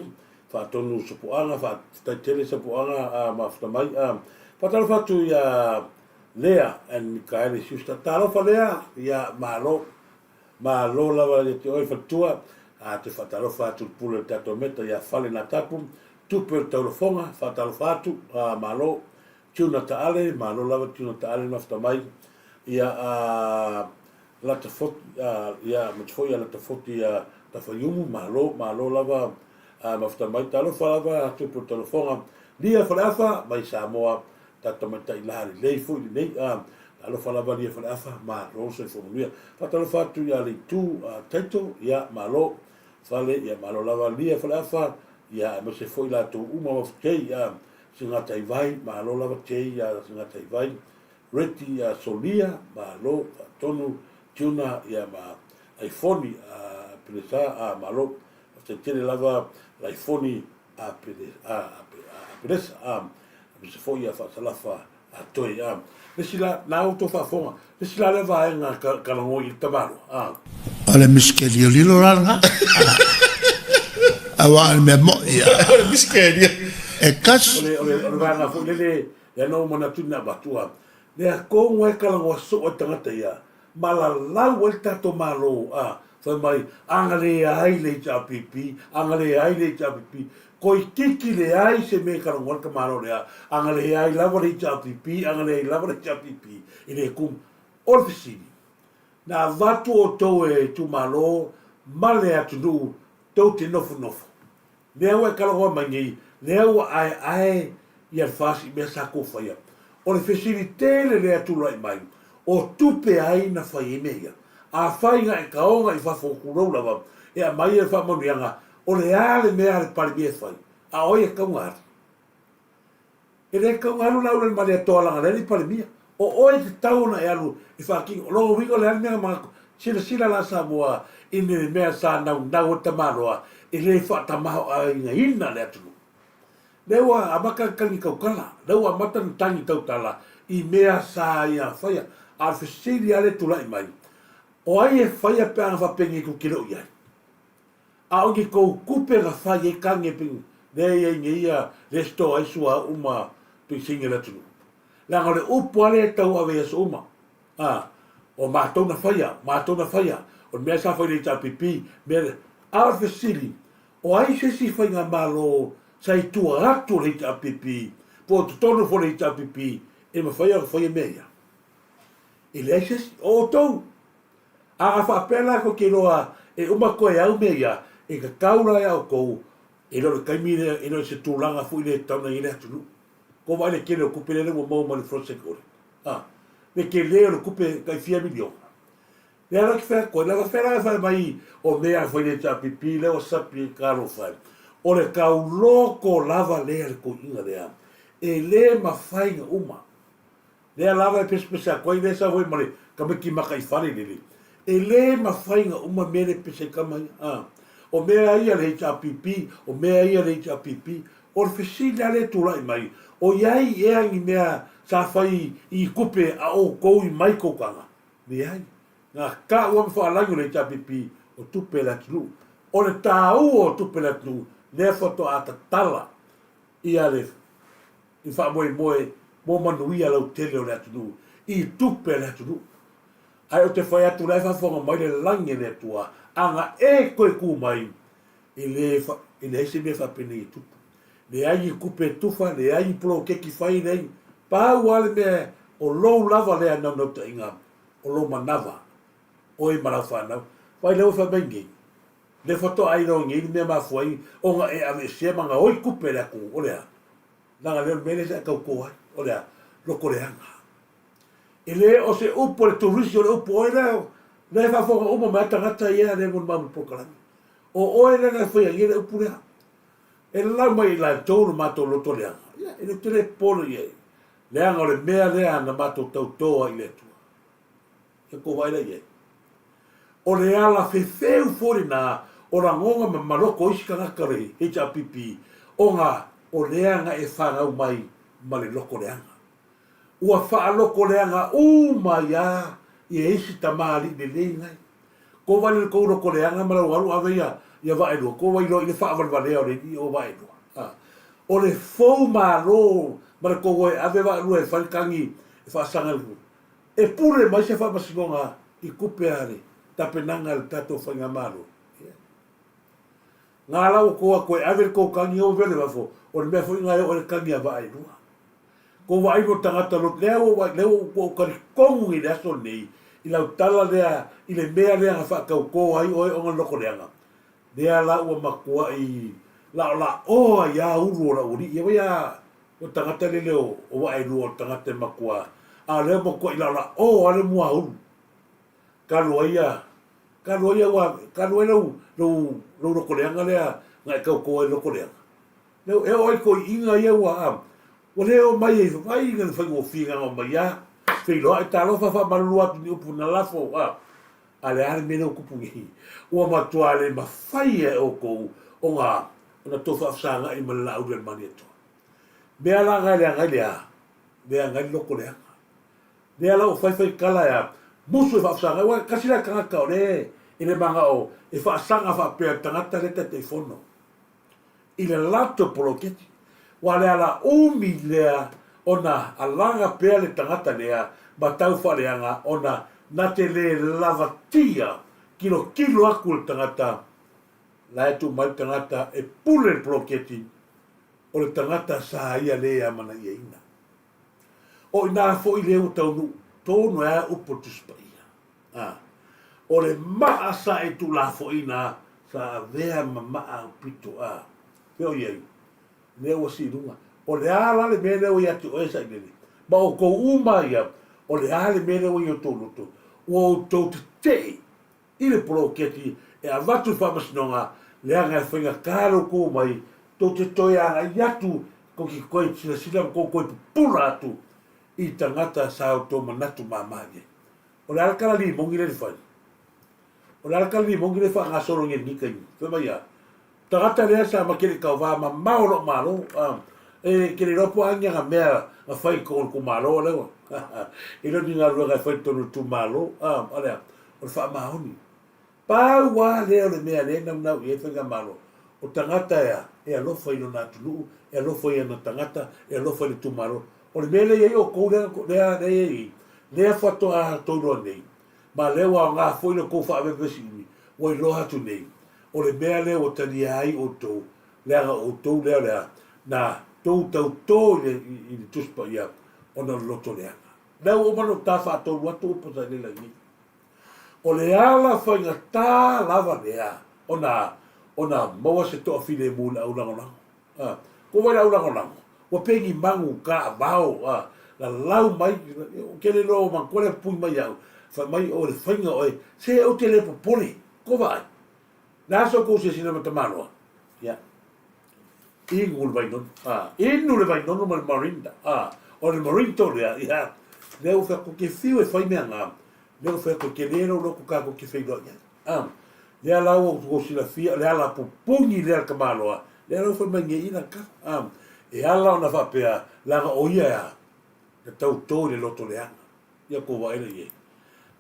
whaatonu sapuanga, whaatele sapuanga mawhatamai. Whatalofa atu ia Lea and Mikaeli Schuster. Talofa Lea, ia malo lava te oi fatua, te whatalofa atu pule tato meta ia whale na tapu, tupe taulofonga, whatalofa atu, malo, tiuna taale, malo lava tiuna taale mawhatamai. Ia lata foti ia mtfoi lata foti ta fayumu malo lava maftamai talo falava tu por telefonga dia falafa mai Samoa tata mata ilari leifu nei talo falava dia falafa malo se formia talo fatu ia le tu taito ia malo fale ia malo lava dia falafa ia me se foi la tu uma mafkei ia singa tai vai malo lava tei ia singa tai vai Reti solia malo tonu tuna ia ma iPhone presa malo se tiene lava iPhone presa se foi a salafa a toi nesila na auto fa fonga nesila leva nga kalango i tamaro Ale miskeli lilo ranga awa me mo ia Ale miskeli e kas ole vanga fo lele ya no mona tuna batua le ko ngwe kala ngo so o tangata ia mala la vuelta to malo fa mai angale ai le chapipi angale ai le chapipi ko tiki le ai se me kala ngo ka malo le angale ai la le chapipi angale la le chapipi ine kum orfisi na vatu o to e tu malo male atu du to te nofu le wa kala ngo mangi le wa ai ia fasi me sa ko fa ia o le facilite le atula i mai, o tupe ai na whai mea. A whainga e kaonga i whafokurou lava, e a mai e whamonianga, o le ale mea le pari mea whai, a oi e kaunga atu. E le kaunga alu lau le mani atoa langa le pari mea, o oi te tauna e alu, i whakingo, longo wingo le ale mea mako, sila la Samoa, ine le mea sa nau o tamaroa, e le whatamaho a inga ina le atulu. Lewa amaka kangi kaukala, lewa matan tangi tautala, i mea sa ia whaia, a whesiri ale tula i mai. O ai e whaia pe anga whapengi ku kilo iai. A ongi kou kupe ga whaia e kange ping, le ia le sto ai sua uma ping singe la tunu. Langa le upu ale e tau awe as uma. O mātou na whaia, o mea sa whaia le tapipi, mea a whesiri, o ai se si whainga malo, sai tua ratu le tapipi, po tu tonu fo le tapipi, e ma whaia mea. E le aises, o tau. A whapela ko ke loa, e uma koe au mea, e ka kaura e au kou, e lo le kaimire, e lo se tūlanga fu i le tauna i le atunu. Ko vai le kele o kupe le mo mau mani frosek ore. Le ke leo le kupe kai fia milion. Le ala ki whea koe, le ala whea whai mai, o mea fo i le tapipi, leo sapi karo whai. O le kau loko lava lea le ko inga lea. E le ma whainga uma. Lea lava e pese a koe, le sa voi mare, ka meki maka i whare lele. E le ma whainga uma mere pese kamai. O mea ia le HRPP, o mea ia le HRPP, o le whesile ale tūrai mai. O iai eangi mea sa whai i kupe a o kou i mai koukanga. Le ai. Ngā ka ua me whaalangu le HRPP o tupe la tunu. O le tāu o tupe la tunu. Lea whato a ta tala i ale i wha moe mo manuia lau tele o le atunu i tupe le atunu ai o te whai atu lai whawhonga mai le langi le atua anga e koe ku mai i le eise me whapene i tupu le ai i kupe tufa le ai i polo keki whai nei pāu ale mea o lou lava lea na no te inga, o lou manava, o i mara whanau, pai leo wha bengi. Le whato ai ro ngi, mea mafuai, o nga e ame se manga oi kupe lea ku, o lea. Nanga leo mele se kau koai, o lea, loko leanga. E le o se upo le turisi o le upo oe leo, le whafonga uma mea tangata ia le mun mamu pokalani. O oe le na whai le upo lea. E lau mai la tōru mato loto leanga. Ia, e le tele polo iei. Leanga o le mea lea na mato tautoa i le tua. E ko waira iei. O le ala whewheu fori nā, o la ngonga ma maroko isi kanakare, HRPP, o ngā, o leanga e whangau mai, ma le loko leanga. Ua wha loko leanga, mai a, i e isi tamari le le ngai. Ko wale le kou loko leanga, ma lau alu aveia, ia vaelua, ko wailo i le wha avalvalea o le i o vaelua. O le fau malo, ma le kou e ave vaelua e whalikangi, e wha asanga le e pure mai se wha masigonga, i kupe are, tapenanga le tato whainga malo. Ngā lau koa koe ave ko kangi o vele wafo, o le mea fo inga o le kangi a vae lua. Ko vae no tangata lo leo ko kari kongu i le aso nei, i lau tala lea, i le mea lea nga whakau ko ai oe o ngā loko leanga. Lea la ua makua i, la oa ia uru o la uri, ia wea o tangata le leo o vae lua o tangata makua, a leo makua i la oa le mua uru. Kalo ia wa, kalo ia lau loko leanga lea, ngai kau koa i loko leanga. Leo e oi ko inga ia wa am. O leo mai e vai ngai whaingo whinga o mai a. Whiloa e talo whawha marulu atu ni upu na lafo. A le are mene o kupungi. Ua matua le mawhai e o kou o ngā. O na tofa afsanga i malala au le mani atua. Mea la ngai lea. Mea ngai loko leanga. Mea la o whai kala ea. Musu e whaafsanga. Ua kasira kangaka o le. I le manga o. E whaasanga whaapea tangata le te fono. I le lato poloketi. Wa le ala umi lea ona alanga pea le tangata lea ma tau whaleanga ona na te le lavatia kilo aku le tangata la etu mai tangata e pule le poloketi o le tangata sa ia lea mana ia ina. O ina fo i leo taunu tono ea upo tuspa ia. O le maa sa e tu la fo ina sa vea ma maa pito a. Peo iei. Leo o si runga. O le ala le mele o iati o esa i lele. Ma o kou uma ia, o le ala le mele o i o tōluto. O tau te te, i le poloketi, e a watu whamasinonga, le anga e whainga kāro kou mai, tau te toi anga i atu, ko ki koe sila ko koe pura atu, i tangata sa o tō manatu māmaje. O le ala kala li mongi le whai. O le ala kala li mongi le whai ngā soro nge nika i. Whema ia. Tangata lea sa makere kau wā ma maoro malo, e kere ropo angia nga mea nga whai kōn ko malo, lewa. I lo ni ngā rua ngai whai tonu tu malo, alea, o le wha mahoni. Pau wā leo le mea lea nau nau i e whainga malo. O tangata ea, e alofa i lo nā tunu, e alofa i ana tangata, e alofa i le tu malo. O le mea lea i o kou lea i, lea whato a tōroa nei. Ma lewa ngā whoino kou wha awewesi imi, o i loha tu nei. O le mea leo o tani ai o tō, leanga o tō lea, na tō tau tō i le tuspa ia, o na loto leanga. Leo o mano tā whātōru atu upo sa lela ni. O le ala whainga tā lava lea, o na maua se toa while mūna au langonango. Ko waira au langonango, o pengi mangu ka vao, la lau mai, kele loo man kore pui mai au, mai o le whainga oe, se au te lepo pole, ko vai. Nasa ko se sina matamanoa. Ya. Ingu le vai non. Inu le vai non ma le marinda. O le marinto le ya. Leo fa ko ke fiu e fai mea ngam. Leo fa ko ke lero lo ko ka ko ke fai do ya. Le ala o ko sila fia, le ala po pungi le ka maloa. Le ala fa mangi ina ka. E ala ona fa pea la o ia ya. Ke tau to le loto le anga. Ya ko vai le ye.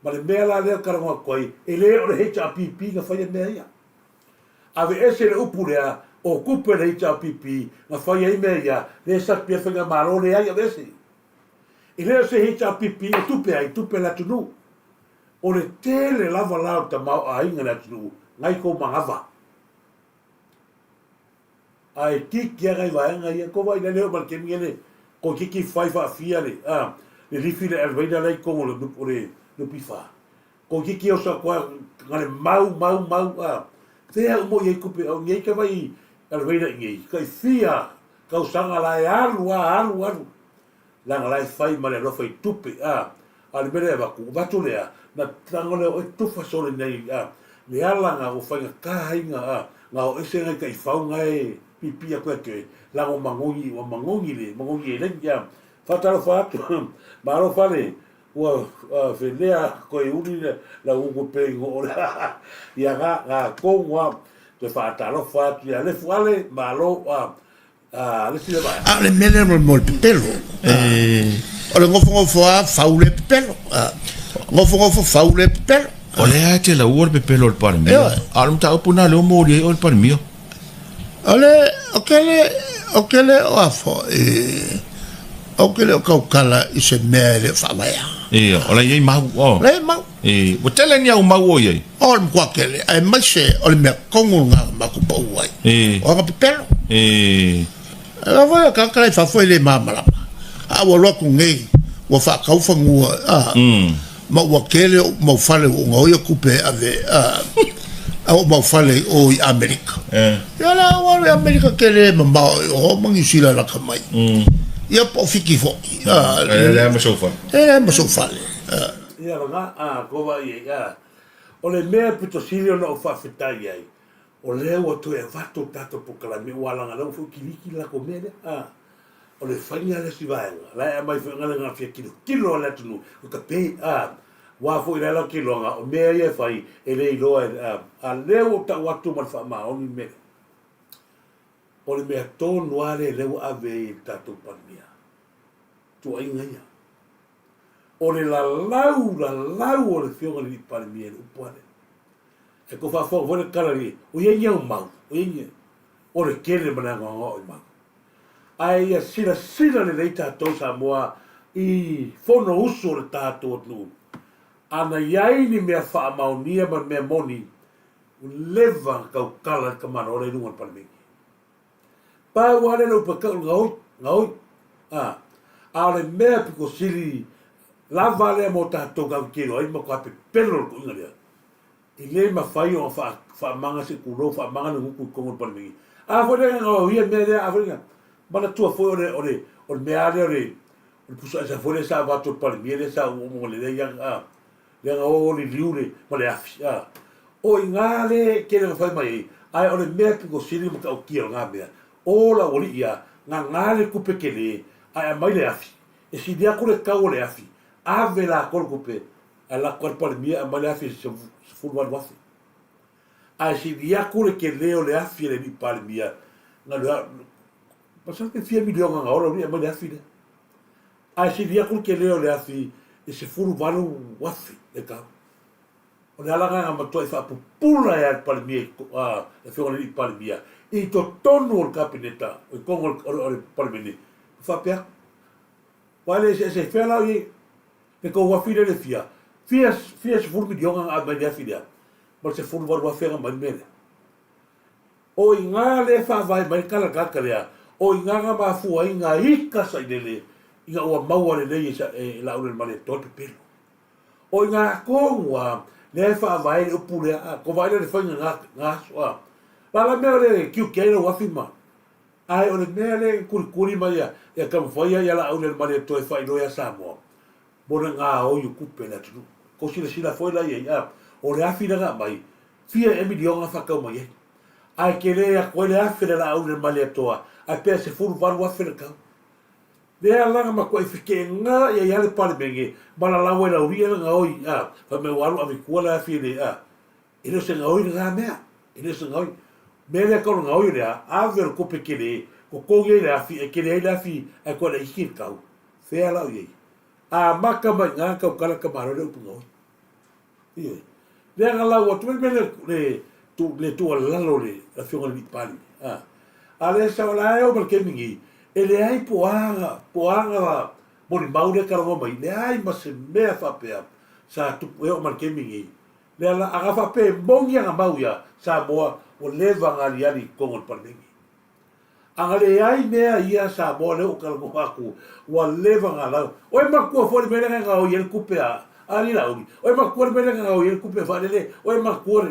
Ma le mea la le karangoa koi, e le o le HRPP nga fai mea ia. Ave ese le upu lea, o kupe le HRPP, nga whai ai mea ia, le sapi e whenga maro le ai avese. I leo se HRPP, e tupe la tunu. O le tele lava lao ta mau a inga la tunu, ngai ko mangava. Ai kiki a ngai vaenga ia, ko vai le leo malkemi ele, ko kiki whai wha fia le. le lifi le alveina lai kongo le nupu le nupifa. Ko kiki o sa kwa ngale mau Fea umo ye kupe au ngei ka vai alveina ngei. Kai fia kau sanga lai alu. Langa lai fai ma le rofa I tupe ale mele waku watu lea na tangole o tufa sole nei le ala nga o fai ka inga nga o ese ngai kai fau ngai pipia koe ke la o mangongi le ya fatalo fatu maro fale ua felea koe uni la ungo pe ngo ia ga kongwa te fatalo fatu ya le fuale malo le sile ba le mele mo pelo o le ngofo faule pelo ngofo faule pelo o le a te la ua pe pelo le parmio alum ta upuna le mo le o le parmio ole okele o afo okele o kaukala I se mele famaya o le ye mau o le mau o tele ni au mau o ye o le kwakele ai mai se o le me kongo nga makupa uai o nga pelo la voy kakala fa foi le mamala a wo lo ku ngai wo fa kau fa ngua ma wa kele ma fale o ngoi kupe ave o ma fale o America ya la wa America kele ma o mangi sila la kamai ya po fiki fo le ma sofa ia nga ko va ia o le mea pito silio na o fa fitai ai o le o tu e vato tato po kala me wala nga lo fu kiliki la ko mele o le fanya le sivaenga la mai fa nga nga fia kilo la tunu o ka pe wa fo ila la kilo nga o me ia fai e le lo a le o ta watu mal fa ma o ni me o le me to noare le o ave tato pania tu ai nga ia o le la lau o le fionga li pania o puane e ko fa fo vole kala ri o ye nyau mau o ye o le kele mana ngo mau ai a sila le leita to Samoa I fono uso le tato tu ana yai ni me fa maunia ma me moni leva ka kala ka mano le lunga palme pa wale no pa ka ngau ale me ko sili la vale mo tato ka kilo ai mo ka pe pelo ko ngali ile ma fai o fa manga se kulo fa manga no ku ko por mi fo de no ia me de afrika bana tu fo o me ale o puso esa fo de sa va to por mi de sa mo le de ya o li liure mo le afi o ingale ke le fa mai ai o le me ko sili mo ka o ki o ngabe o la o li ia nga ngale ku pe kele ai mai le afi e si dia ku le ka o le afi ave la kol ku pe ala kol por mi a mai le afi fulwan wafi a si dia kule ke leo le afi le ni palmia na le pasa que 100 million nga ora ni ma le afi a si dia kule ke leo le afi e se fulwan wafi e ka o le ala nga ma to fa pula ya palmia e fe ni palmia I to tonu o kapineta o kongo o palmini fa pe wale se fe la i e ko wafi le fia Fias furmi dionga a mai afida. Mas se furmi war wafenga mai mele. O inga le fa vai mai kala kakarea. O inga ma fu inga ika sai dele. Inga o maua le le e la ule male tope pelo. O inga kongwa le fa vai o pule a ko vai le fa nga soa. La mele kiu kele wafima. Ai o le mele kuri mai e kam foi ya la ule male to fa do ya Samoa. Bona nga o yu kupe na tu. Ko sila foi la ia o le afi nga mai fia e milionga fa ka mai ai ke le a ko le afi la au le male toa ai pe se furu var wa fer ka le ala ma ko ifike nga ia le pale benge bala la wela uria nga oi fa me walu ave ko la afi le ilo se nga oi nga mea ilo se nga oi me le ko nga oi le a ver ko pe ke le ko ge le afi e ke le afi ai ko le hir ka fe ala oi maka mai nga ka kala ka maro le upungo ie le ngala wa tu le tu la lo le la fiona li pali ale sa la o perché mi e le ai poanga mo ni maure ka ro mai le ai ma se me fa pe sa tu e o marke mi le ala aga fa pe bongia nga mauya sa boa o leva nga ali con o parmengi Angale ai mea ia Samoa leo kalamo aku. Wa leva ngala. Oi makua fo mele nga o yel kupea. Ani la uri. Oi makua mele nga o yel kupea fa lele. Oi makua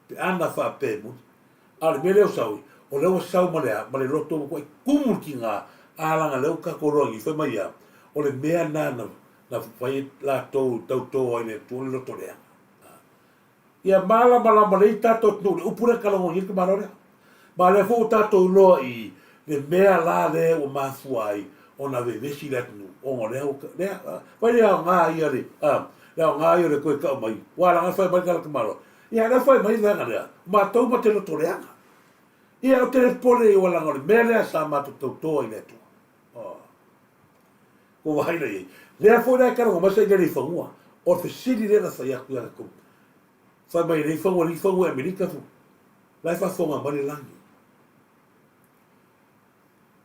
pe ana fa pe mu. Ale mele o saui. O leo sau male loto ko kumu ki nga ala nga leo ka korongi fe mai ia. O le mea nana na fai la to ai le tu loto le. Ia mala le tato tu le upura kalamo yel malore. Ma le fo tato loa i le mea la le o mafuai ona vevesi le tunu o leo vai le nga ia le le nga ia le koe ka mai wala nga fai mai kala kamalo ia le fai mai le nga ma tau ma te loto leanga ia o te le pole i wala nga le mea le sa ma tu to i le tu ko vai le fo le kara o masa i le fangua o te sili le na fai aku ia ko fai mai le fangua Amerika fu lai fa fonga mai langi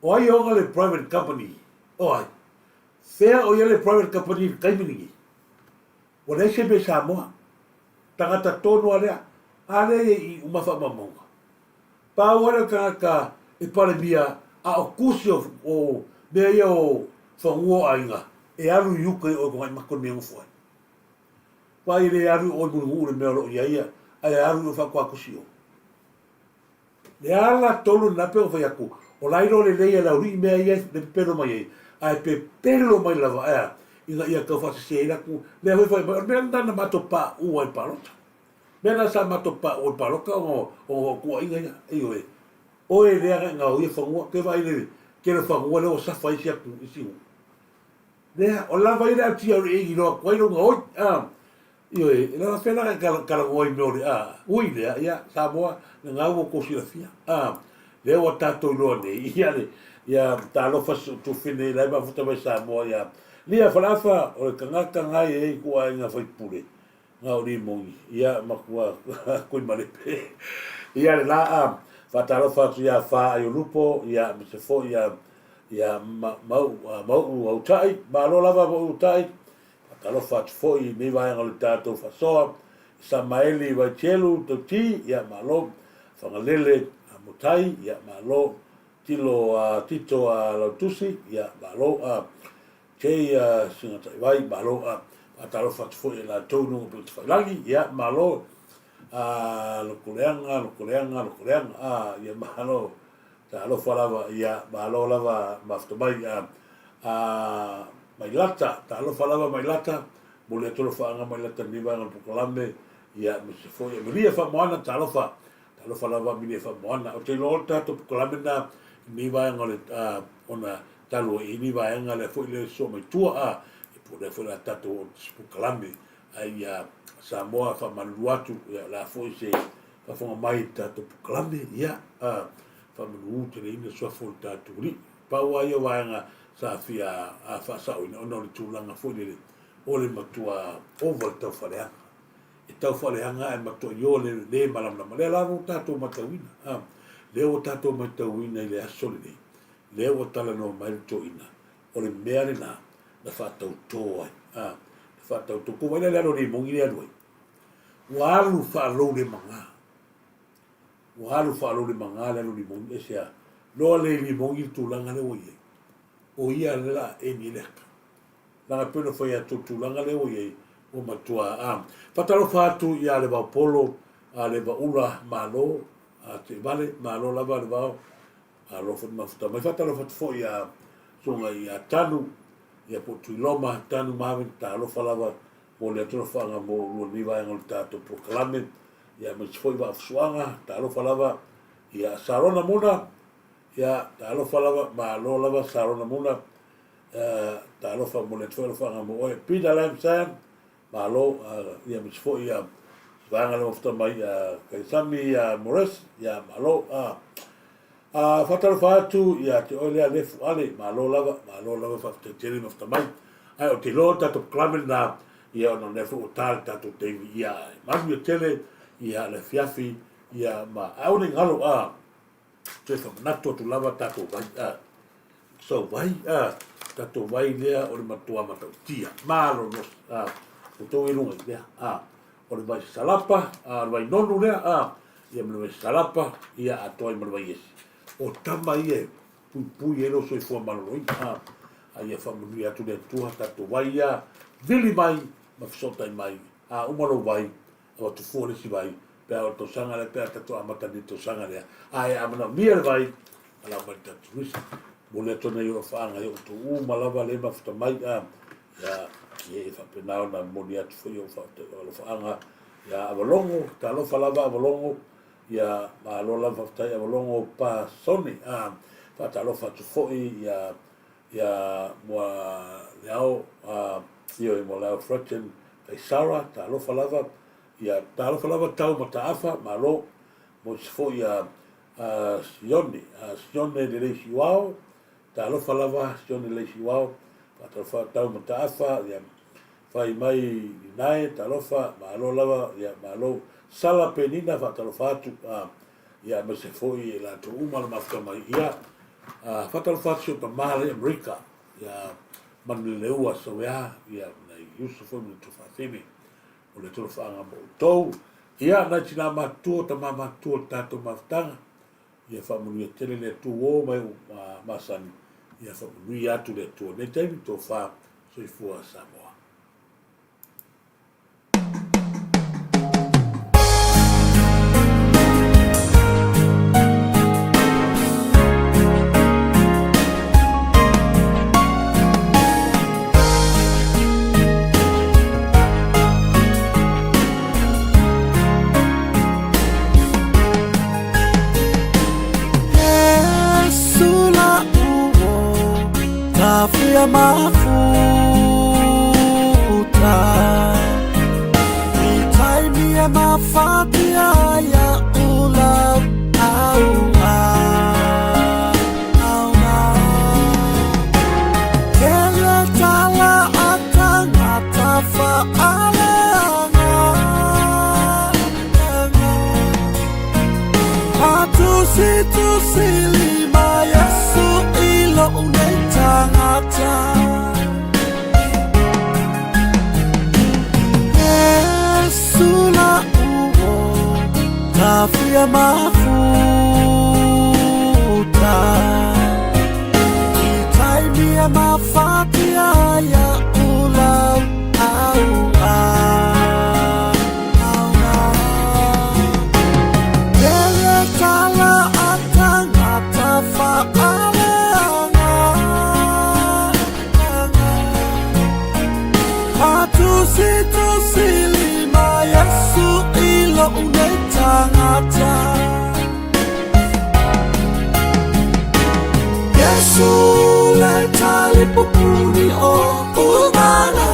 o ai o le private company o ai fea o le private company kai miningi o le se be Samoa tangata tono ale i umafa mamonga pa ora ka e pare bia a o kusi o be ia o fanguo ainga e alu yuka o mai makon me ngofo pa ile alu o ngulu me lo ia ai alu fa kwa kusi o le ala tolu na pe o fa yaku o lairo le leia la uri mea ia le pelo mai ai pe pelo mai lava ia ka fa se ila ku le ho fa me anda na matopa u ai palota me na sa matopa o paloka o ku ai ia o e le nga o ia fango ke vai le ke le fango le o sa fa isi ku isi le o la vai le tia i no ko i no o la fena ka la oi no ui le ia Samoa nga o ko si la fia le o tato lo ne ia talo fa tu fine la ba futa ba Samoa ia lia falafa o kanga ngai ku ai nga foi pule nga o ni mo ia makua ko male pe ia la fa talo fa ia fa ai lupo ia se fo ia mau au tai ba lo lava au tai talo fa foi mi vai ngol tato fa so Samaeli va chelu to ti ia malo fa ngalele mutai ia malo tilo tito lo tusi ia malo che singa tai vai malo atalo fa foi la tonu po fa lagi ia malo lo kuleanga ia malo talo fa lava ia malo lava mafto mai mai lata talo fa lava mai lata bole tolo fa nga mai lata ni va po kalambe ia me se foi me fa moana talo fa lava mini fa moana o te lota to kalamena ni va ngale ona talo ini va ngale foi le so mai tua e po le foi la tato po kalambe ai Samoa fa maluatu la foi se fa fo mai tato po kalambe ia fa manu te ina so fo tato ri pa wa ia va nga sa fia fa sa ona le tulanga foi le ole matua over to fa le e tau whaleanga e mato i le malamna le lavo tato matawina le o tato matawina i le asole nei le o tala no mai to ina o le mea le na whatau tō ai whatau tō ko mai le alo ni mongi le alo ai walu whalou le manga le alo ni mongi e sea loa le ni mongi tūlanga le o ia le la e ni leka langa peno whai atu tūlanga le o ia o matua patalo fatu ia le polo le ula malo te vale malo lava le vao lo fo mafuta mai fatalo fatu fo ia songa ia tanu ia po tuiloma tanu maven talo falava mo le tro fanga mo lo ni vai ngol tato proclame ia me foi va suanga talo falava ia sarona muna ia talo falava malo lava sarona muna talo fa mo le tro fanga mo e pida lam san malo ia me fo ia vanga le ofta mai kai sami mores ia malo fatalo fatu ia te ole ale fu ale malo lava fa te tele ofta mai ai o te lota to klamen na ia no ne fu tal tato te ia mas mi tele ia le fiafi ia ma au ni ngalo te fa nato tu lava tato vai so vai tato vai lea o le matua mata tia malo no o tō irunga i lea, o le vai salapa, le vai nonu lea, ia me le vai salapa, ia atoi me le vai esi. o tama ie pui e lo so fo maloi ia fa mu ia tu le tua tatu vai ia vili mai ma fsota mai umalo vai o tu fo le si vai pe o to sanga le pe tatu amata ni to sanga le amana mia vai ala mai tatu wis mo le tona yo fa nga yo tu malava le ma fta mai ya ki e fa pena na mo dia tu fo yo fa lo fa nga ya avalongo ta lo fa lava avalongo ya ma lo lava fta avalongo pa soni fa ta lo fa tu fo ya mo yao io mo la fraction e sara ta lo fa lava ya ta lo fa lava tau ma ta afa ma lo mo fo ya sione de le siwao ta lo fa lava sione le siwao fa ta fa tau ma ta afa ya fai mai nai ta lo fa ma lo lava ya ma lo sala penina fa ta lo fa tu ya me se foi la tu uma ma fa mai ya fa ta lo fa tu pa male America ya man le ua so ya na Yusuf mo tu fa timi o le tu fa nga mo to ya na tina ma tu ta ma tu ta to ma tanga ya fa mo ye tele le tu o mai ma san ya fa mo ya tu le tu ne tem to fa so i fu Samoa. Mafuta itaimia mafatia ya ula kele tala atangata faalanga atusitusili Yesu ilo unetangata Afia mafuta itaimia mafatia ya ula kele tala atangata faalanga atusitusili Yesu ilo unetangata Yesu leta lipupuni o umana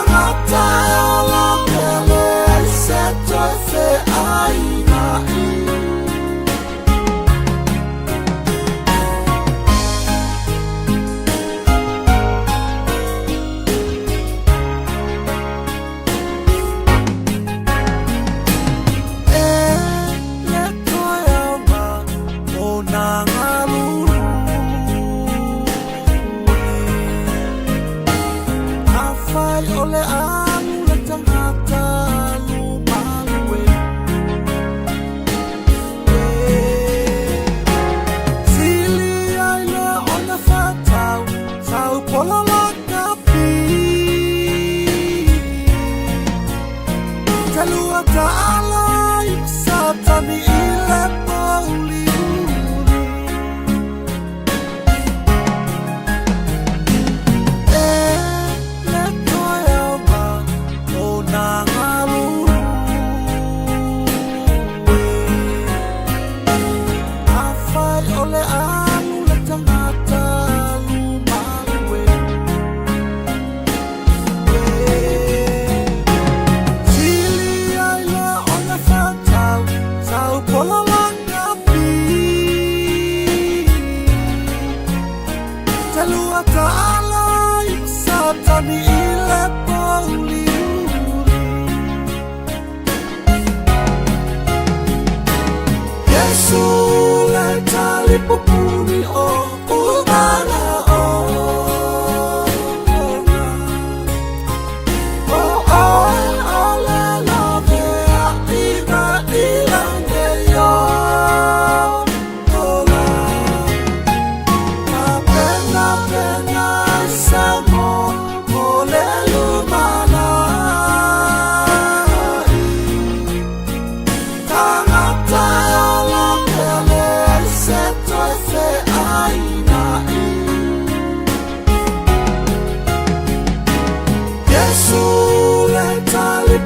tangata ala pele se toi fe aina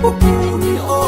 Popuni o